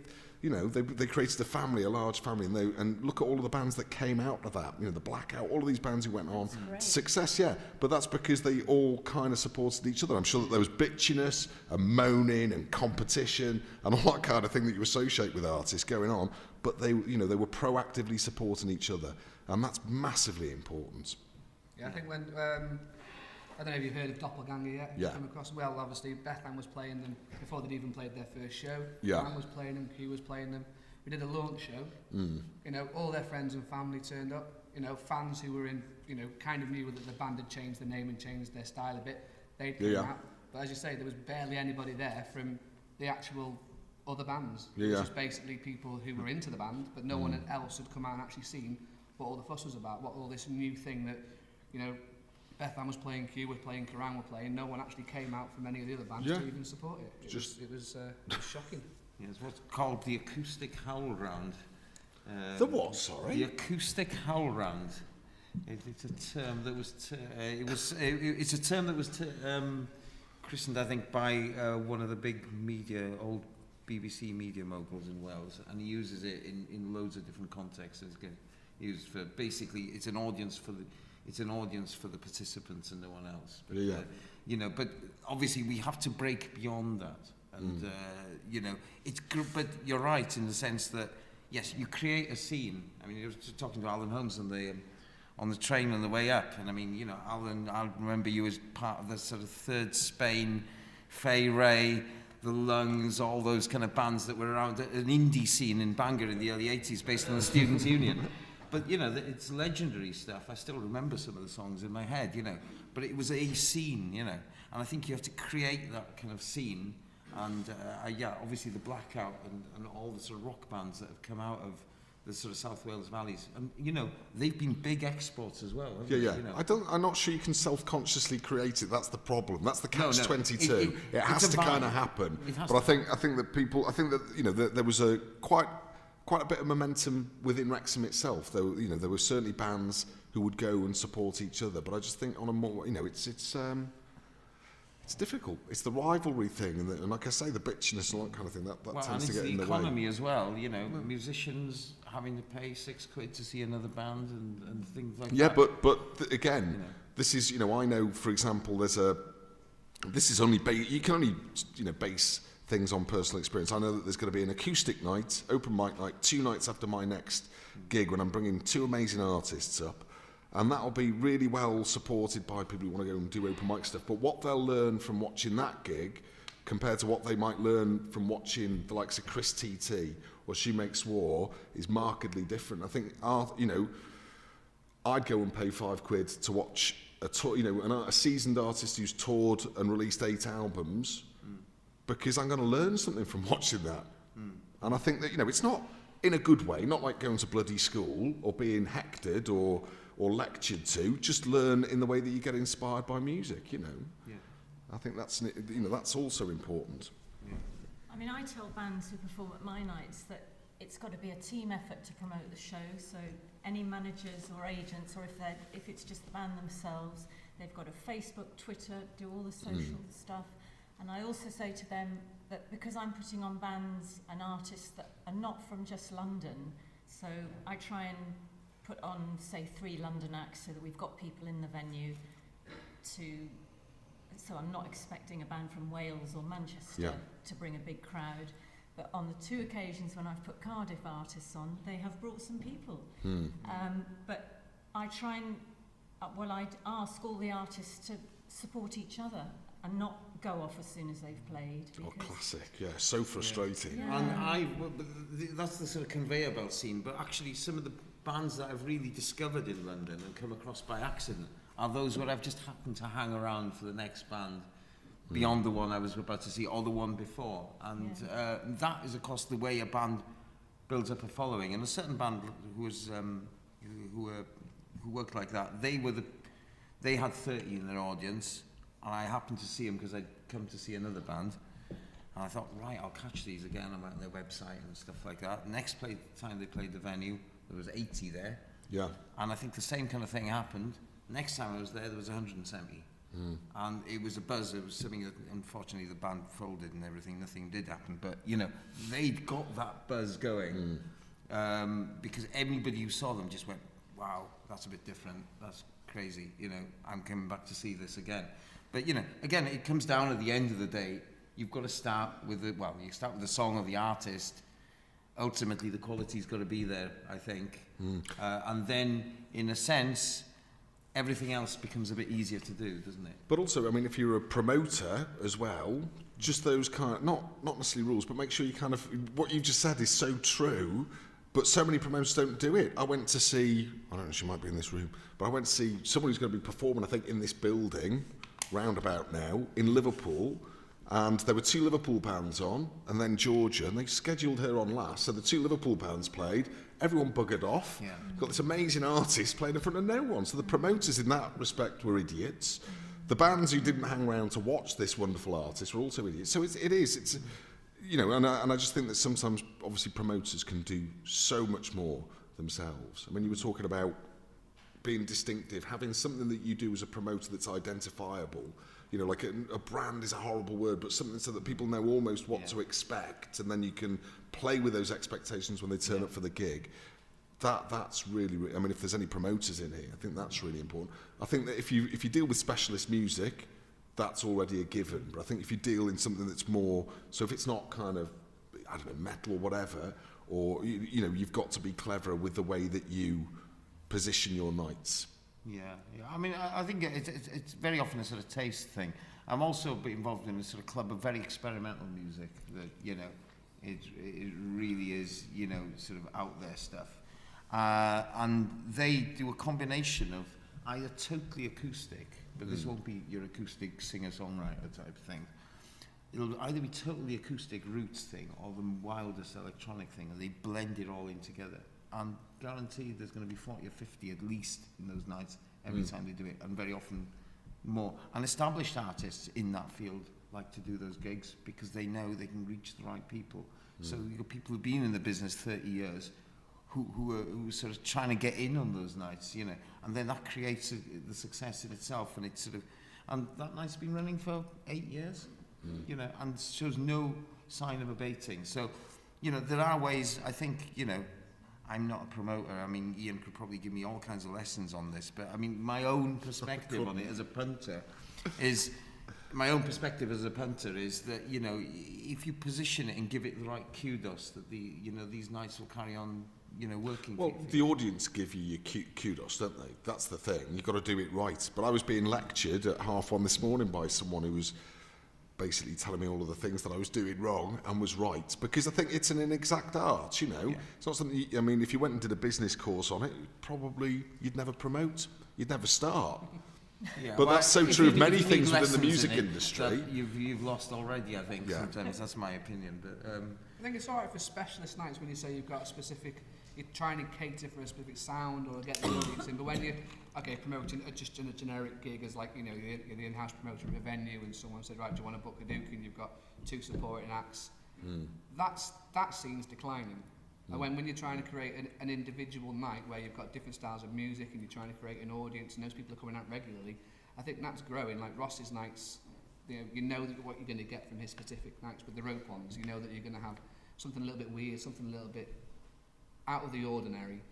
E: created a family, a large family, and look at all of the bands that came out of that. The Blackout, all of these bands who went on success, yeah. But that's because they all kind of supported each other. I'm sure that there was bitchiness and moaning and competition and all that kind of thing that you associate with artists going on. But they were proactively supporting each other, and that's massively important.
D: Yeah, I think when I don't know if you've heard of Doppelganger yet.
E: Yeah.
D: Come across. Well, obviously Bethlehem was playing them before they'd even played their first show.
E: Yeah.
D: Man was playing them. Q was playing them. We did a launch show. All their friends and family turned up. Fans who were in, kind of knew that the band had changed the name and changed their style a bit. They came out. But as you say, there was barely anybody there from the actual other bands. It was just basically people who were into the band, but no one else had come out and actually seen what all the fuss was about, what all this new thing that, Bethlehem was playing, Q was playing, Kerrang were playing. No one actually came out from any of the other bands to even support it. It was shocking.
F: Yeah, it's what's called the acoustic howl round.
E: The what? Sorry.
F: The acoustic howl round. It's a term that was it's a term that was christened, I think, by one of the big old BBC media moguls in Wales, and he uses it in loads of different contexts. It's used for basically it's an audience for the participants and no one else. But, but obviously we have to break beyond that. And, but you're right in the sense that, yes, you create a scene. I mean, I was just talking to Alan Holmes on the train on the way up. And I mean, Alan, I remember you as part of the sort of Third Spain, Fay Ray, the Lungs, all those kind of bands that were around, an indie scene in Bangor in the early 80s based on the Students' Union. But, it's legendary stuff. I still remember some of the songs in my head, But it was a scene, And I think you have to create that kind of scene. And, obviously the Blackout and all the sort of rock bands that have come out of the sort of South Wales valleys. And, they've been big exports as well.
E: I'm not sure you can self-consciously create it. That's the problem. That's the catch-22. It has to kind of happen. But I think that there was quite a bit of momentum within Wrexham itself. There were certainly bands who would go and support each other, but I just think on a more, it's difficult. It's the rivalry thing, and like I say, the bitchiness and all that kind of thing. That tends to get in the way.
F: Well, and it's the economy as well. Musicians having to pay £6 to see another band and things like that.
E: Yeah, but again, this is I know, for example, there's a this is only you can only base things on personal experience. I know that there's going to be an acoustic night, open mic night, 2 nights after my next gig when I'm bringing 2 amazing artists up, and that'll be really well supported by people who want to go and do open mic stuff. But what they'll learn from watching that gig compared to what they might learn from watching the likes of Chris pt or She Makes War is markedly different. I think I'd go and pay £5 to watch a seasoned artist who's toured and released 8 albums, because I'm going to learn something from watching that. And I think that it's not in a good way, not like going to bloody school or being hectored or lectured to. Just learn in the way that you get inspired by music.
F: Yeah.
E: I think that's also important.
C: I mean, I tell bands who perform at my nights that it's got to be a team effort to promote the show. So any managers or agents, or if it's just the band themselves, they've got a Facebook, Twitter, do all the social stuff. And I also say to them that because I'm putting on bands and artists that are not from just London, so I try and put on, say, 3 London acts so that we've got people in the venue so I'm not expecting a band from Wales or Manchester to bring a big crowd. But on the 2 occasions when I've put Cardiff artists on, they have brought some people. But I try and, I'd ask all the artists to support each other and not go off as soon as they've played.
E: Classic, so frustrating.
F: And that's the sort of conveyor belt scene, but actually some of the bands that I've really discovered in London and come across by accident are those where I've just happened to hang around for the next band beyond the one I was about to see or the one before. And that is, of course, the way a band builds up a following. And a certain band who worked like that, they had 30 in their audience, and I happened to see them because I'd come to see another band. And I thought, right, I'll catch these again. I went on their website and stuff like that. Next time they played the venue, there was 80 there.
E: Yeah.
F: And I think the same kind of thing happened. Next time I was there was 170. And it was a buzz. It was something that, unfortunately, the band folded and everything. Nothing did happen. But, they'd got that buzz going because everybody who saw them just went, wow, that's a bit different. That's crazy. I'm coming back to see this again. But, again, it comes down at the end of the day. You've got to start with you start with the song of the artist. Ultimately, the quality's got to be there, I think. And then, in a sense, everything else becomes a bit easier to do, doesn't it?
E: But also, I mean, if you're a promoter as well, just those kind of, not necessarily rules, but make sure you kind of, what you've just said is so true, but so many promoters don't do it. I went to see, I don't know, she might be in this room, but I went to see someone who's going to be performing, I think, in this building, roundabout now, in Liverpool, and there were 2 Liverpool bands on, and then Georgia, and they scheduled her on last, so the 2 Liverpool bands played, everyone buggered off, got this amazing artist playing in front of no one, so the promoters in that respect were idiots. The bands who didn't hang around to watch this wonderful artist were also idiots. So it's and I just think that sometimes, obviously, promoters can do so much more themselves. I mean, you were talking about being distinctive, having something that you do as a promoter that's identifiable. Like a brand is a horrible word, but something so that people know almost what to expect, and then you can play with those expectations when they turn up for the gig. That's really, I mean, if there's any promoters in here, I think that's really important. I think that if you deal with specialist music, that's already a given. But I think if you deal in something that's more, so if it's not kind of, I don't know, metal or whatever, or you've got to be clever with the way that you position your nights.
F: Yeah. I mean, I think it's very often a sort of taste thing. I'm also involved in a sort of club of very experimental music that, it really is, sort of out there stuff. And they do a combination of either totally acoustic, but this won't be your acoustic singer-songwriter type thing. It'll either be totally acoustic roots thing or the wildest electronic thing, and they blend it all in together. And guaranteed there's going to be 40 or 50 at least in those nights every time they do it, and very often more. And established artists in that field like to do those gigs because they know they can reach the right people. So you've got people who've been in the business 30 years who are sort of trying to get in on those nights, and then that creates the success in itself, and it's sort of, and that night's been running for 8 years, and shows no sign of abating. So, there are ways, I think, I'm not a promoter. I mean, Ian could probably give me all kinds of lessons on this, but I mean, my own perspective on it as a punter is my own perspective as a punter is that, you know, if you position it and give it the right kudos, that these nights will carry on, you know, working.
E: Well, the audience give you your kudos, don't they? That's the thing. You've got to do it right. But I was being lectured at 1:30 this morning by someone who was basically telling me all of the things that I was doing wrong and was right, because I think it's an inexact art, you know. It's not something, I mean, if you went and did a business course on it, probably you'd never promote, you'd never start.
F: Yeah,
E: but
F: well,
E: that's so
F: if
E: true
F: you
E: of many
F: need
E: things within the
F: lessons
E: music
F: in it,
E: industry.
F: that you've lost already, I think,
E: Yeah.
F: sometimes. That's my opinion. But
D: I think it's alright for specialist nights when you say you've got a specific, you're trying to cater for a specific sound or get the audience in, but when you're promoting just in a generic gig as, like, you know, you're the in-house promoter of a venue and someone said, right, do you want to book a Duke, and you've got 2 supporting acts, that scene's declining. And when you're trying to create an individual night where you've got different styles of music and you're trying to create an audience and those people are coming out regularly, I think that's growing. Like Ross's nights, you know that what you're going to get from his specific nights. With the rope ones, you know that you're going to have something a little bit weird, something a little bit out of the ordinary,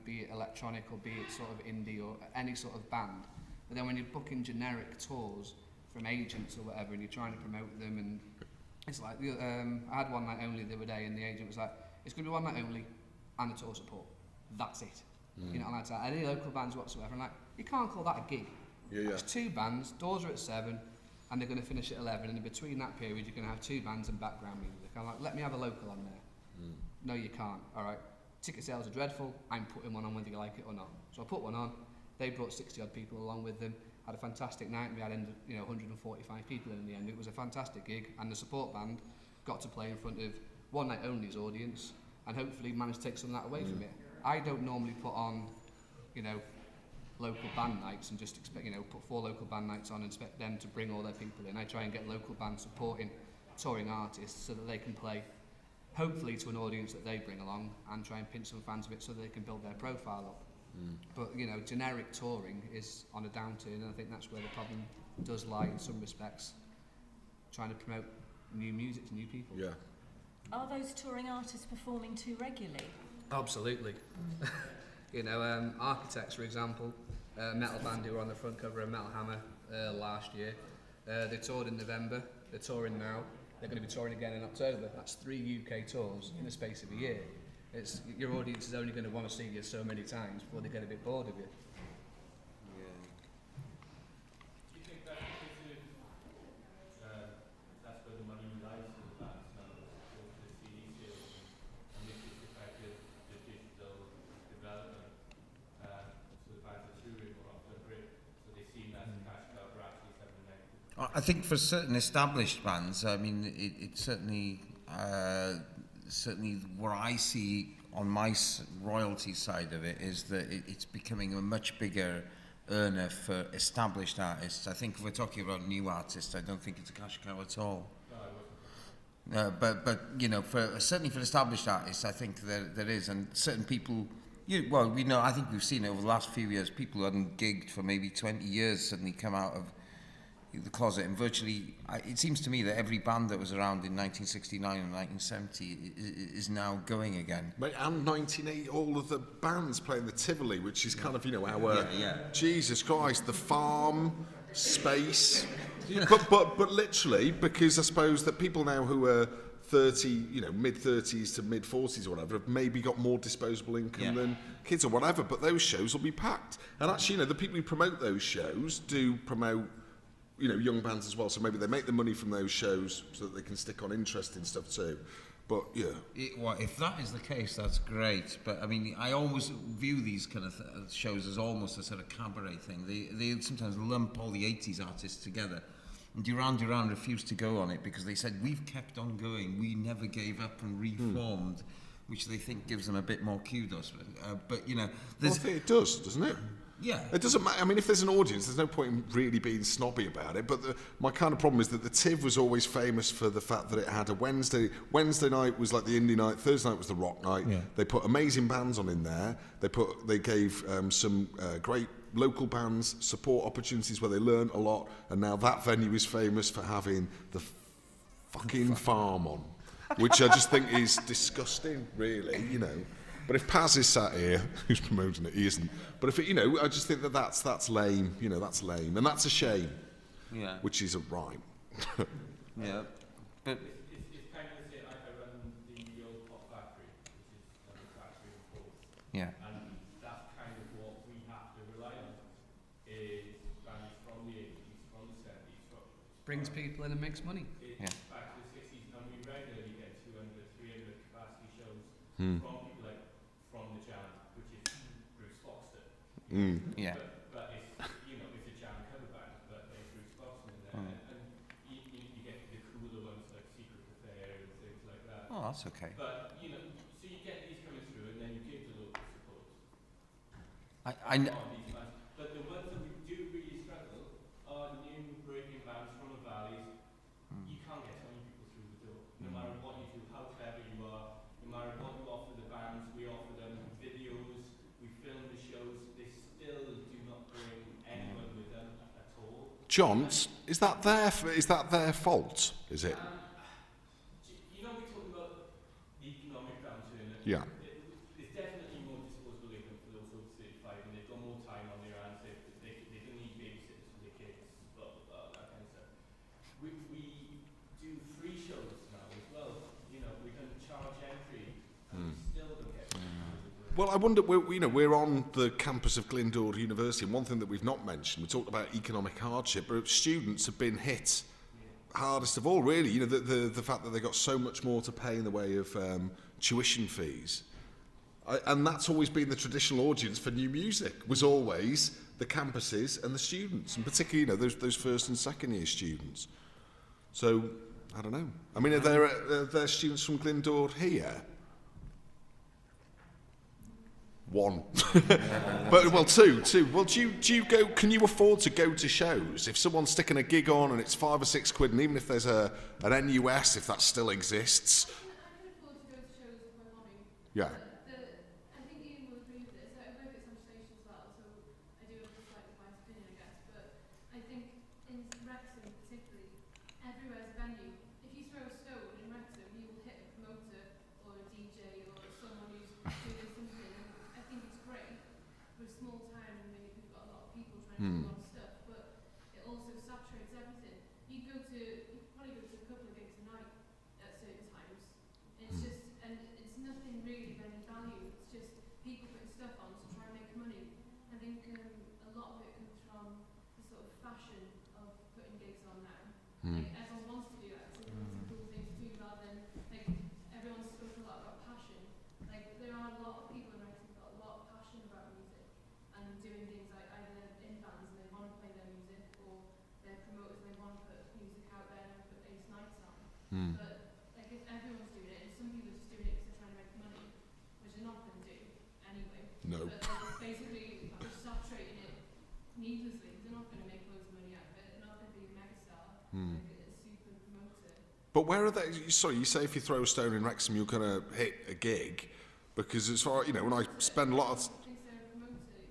D: be it electronic or be it sort of indie or any sort of band. But then when you're booking generic tours from agents or whatever and you're trying to promote them, and it's like, I had one night only the other day and the agent was like, it's going to be one night only and the tour support. That's it. You're not allowed to have any local bands whatsoever. And like, you can't call that a gig. It's 2 bands, doors are at 7, and they're going to finish at 11, and in between that period you're going to have 2 bands and background music. I'm like, let me have a local on there. No, you can't. All right, ticket sales are dreadful, I'm putting one on whether you like it or not. So I put one on, they brought 60 odd people along with them, had a fantastic night, and we had 145 people in the end. It was a fantastic gig, and the support band got to play in front of one night only's audience, and hopefully managed to take some of that away from it. I don't normally put on, local band nights and just expect, put 4 local band nights on and expect them to bring all their people in. I try and get local bands supporting touring artists so that they can play, hopefully, to an audience that they bring along, and try and pinch some fans of it so they can build their profile up. But, generic touring is on a downturn, and I think that's where the problem does lie in some respects, trying to promote new music to new people.
E: Yeah.
C: Are those touring artists performing too regularly?
D: Absolutely. Architects, for example, metal band who were on the front cover of Metal Hammer last year. They toured in November, they're touring now, they're going to be touring again in October. That's 3 UK tours in the space of a year. Your audience is only going to want to see you so many times before they get a bit bored of you.
G: Do you think that because that's where the money lies for the bands now, the CD sales, and this has affected the digital development, so the bands are touring more off the grid, so they seem as a cash cow for actually something negative?
F: I think for certain established bands, I mean, it certainly what I see on my royalty side of it is that it's becoming a much bigger earner for established artists. I think if we're talking about new artists, I don't think it's a cash cow at all. But certainly for established artists, I think there is, and certain people. I think we've seen over the last few years, people who hadn't gigged for maybe 20 years suddenly come out of the closet, and virtually, it seems to me that every band that was around in 1969 and 1970 is now going again.
E: Mate, and 1980, all of the bands playing the Tivoli, which is kind of, our, Jesus Christ, the Farm, Space. but literally, because I suppose that people now who are 30, mid-30s to mid-40s or whatever, have maybe got more disposable income than kids or whatever, but those shows will be packed. And actually, the people who promote those shows do promote young bands as well, so maybe they make the money from those shows so that they can stick on interesting stuff too. But
F: if that is the case, that's great. But I mean, I always view these kind of shows as almost a sort of cabaret thing. They sometimes lump all the 80s artists together. And Duran Duran refused to go on it because they said, we've kept on going, we never gave up and reformed, which they think gives them a bit more kudos. But I
E: think it does, doesn't it?
F: Yeah.
E: It doesn't matter. I mean, if there's an audience, there's no point in really being snobby about it. But my kind of problem is that the TIV was always famous for the fact that it had a Wednesday night was like the indie night, Thursday night was the rock night. Yeah. They put amazing bands on in there. They gave some great local bands support opportunities where they learn a lot. And now that venue is famous for having the fucking Farm on, which I just think is disgusting, really, But if Paz is sat here, who's promoting it, he isn't. But if I just think that's lame, that's lame, and that's a shame.
F: Yeah.
E: which is a rhyme.
F: Yeah. But
G: It's kind of the same. I run the old pop factory, which is a factory in Ports.
F: yeah.
G: And that's kind of what we have to rely on, is bands from the 80s, from the 70s,
D: Brings people in and makes money.
F: Yeah.
G: back to the 60s, and we regularly get 200, 300 capacity shows
E: Hmm.
G: from people like From the Jam, which is Bruce Foster.
F: Yeah.
G: But it's, it's a Jam cover band, but there's Bruce Foster in there. And you get the cooler ones like Secret Affair and things like that.
F: Oh, that's okay.
G: But, so you get these coming through, and then you give the local support.
F: I kn-
G: On these bands. But the ones that we do really struggle are new breaking bands from the valleys. You can't get so many people through the door. No matter what you do, how clever you are, no matter what you offer the bands, we offer them videos, we film the shows, they still do not bring anyone with them at all.
E: John, is that their fault? Is it?
G: We talk about the economic downturn.
E: Yeah.
G: There's definitely more disposable income for those over 35, and they've got more time on their hands. They don't need babysitters for their kids, blah, blah, blah, that kind of stuff. We do free shows now as well. We can charge entry, and we still don't get
E: Well, I wonder, we're on the campus of Glyndŵr University, and one thing that we've not mentioned, we talked about economic hardship, but students have been hit hardest of all, really. The fact that they got so much more to pay in the way of tuition fees. And that's always been the traditional audience for new music, was always the campuses and the students, and particularly, those first and second year students. So, I don't know. I mean, are there students from Glyndŵr here? One. Two. Well, do you go, can you afford to go to shows? If someone's sticking a gig on and it's £5 or £6, and even if there's an NUS, if that still exists.
H: I can afford to go to shows with my mommy.
E: Yeah.
H: I think Ian will agree with this. I work at some station as well, so I do have a slightly biased opinion, I guess. But I think in Wrexham particularly, everywhere's a venue. If you throw a stone in Wrexham, you will hit a promoter or a DJ or someone who's doing something. I think it's great. We're a small town and we've got a lot of people trying to do a lot of stuff, but it also saturates everything. You probably go to a couple of gigs a night at certain times. It's just, and it's nothing really of any value. It's just people putting stuff on to try and make money. I think a lot of it comes from the sort of fashion of putting gigs on now. Like everyone wants to do that because it's a cool thing to do, rather than like everyone's spoken a lot about passion. Like there are a lot of people in writing who've got a lot of passion about music and doing things like either they're in bands and they want to play their music, or they're promoters and they want to put music out there and put ace nights on. But like if everyone's doing it, and some people are just doing it because they're trying to make money, which they're not going to do anyway.
E: No.
H: But they're basically just saturating it needlessly. They're not going to make loads of money out of it. They're not going to be a megastar. Like a super promoter.
E: But where are they? Sorry, you say if you throw a stone in Wrexham, you're going to hit a gig, because as far when I spend a lot of
H: Thinks they're a promoter, you see.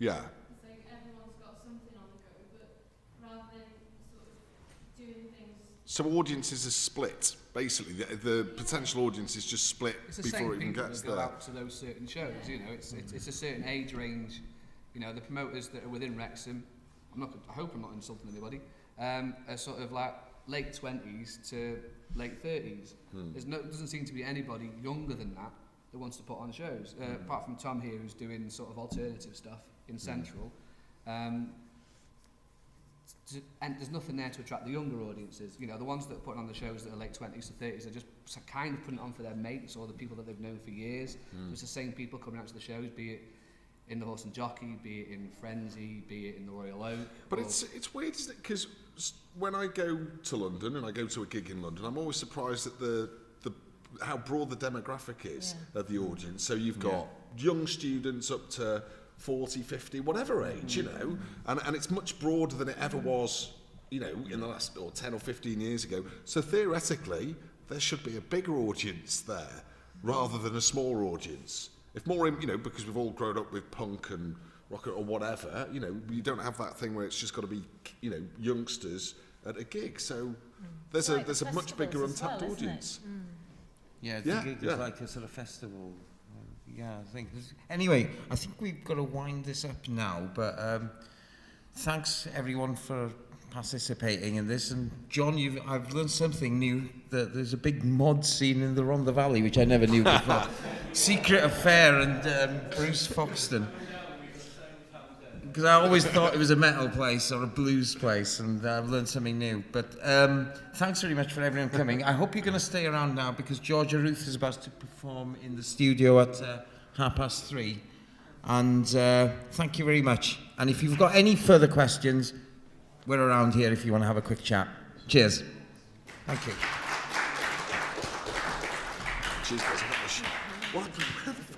E: yeah.
H: It's like everyone's got something on the go, but rather than sort of doing things.
E: So audiences are split. Basically, the potential audience is just split
D: It's the
E: before
D: same
E: it even
D: people
E: gets
D: that go
E: there.
D: out to those certain shows. It's a certain age range. The promoters that are within Wrexham, I hope I'm not insulting anybody, are sort of like late 20s to late 30s. Doesn't seem to be anybody younger than that wants to put on shows, apart from Tom here, who's doing sort of alternative stuff in Central. And there's nothing there to attract the younger audiences. The ones that are putting on the shows that are late 20s to 30s are just kind of putting it on for their mates or the people that they've known for years. So it's the same people coming out to the shows, be it in the Horse and Jockey, be it in Frenzy, be it in the Royal Oak.
E: But it's weird, isn't it? Because when I go to London and I go to a gig in London, I'm always surprised at how broad the demographic is of the audience. So you've got young students up to 40, 50, whatever age, and it's much broader than it ever was, in the last 10 or 15 years ago. So theoretically, there should be a bigger audience there rather than a smaller audience. If more, because we've all grown up with punk and rock or whatever, you don't have that thing where it's just got to be, youngsters at a gig. So there's a much bigger untapped audience.
F: Yeah, the gig is like a sort of festival. Yeah, I think. Anyway, I think we've got to wind this up now. But thanks everyone for participating in this. And John, I've learned something new, that there's a big mod scene in the Rhondda Valley, which I never knew before. Secret Affair and Bruce Foxton. Because I always thought it was a metal place or a blues place, and I've learned something new. But thanks very much for everyone coming. I hope you're going to stay around now, because Georgia Ruth is about to perform in the studio at 3:30. And thank you very much. And if you've got any further questions, we're around here if you want to have a quick chat. Cheers. Thank you.
E: Cheers, guys. What the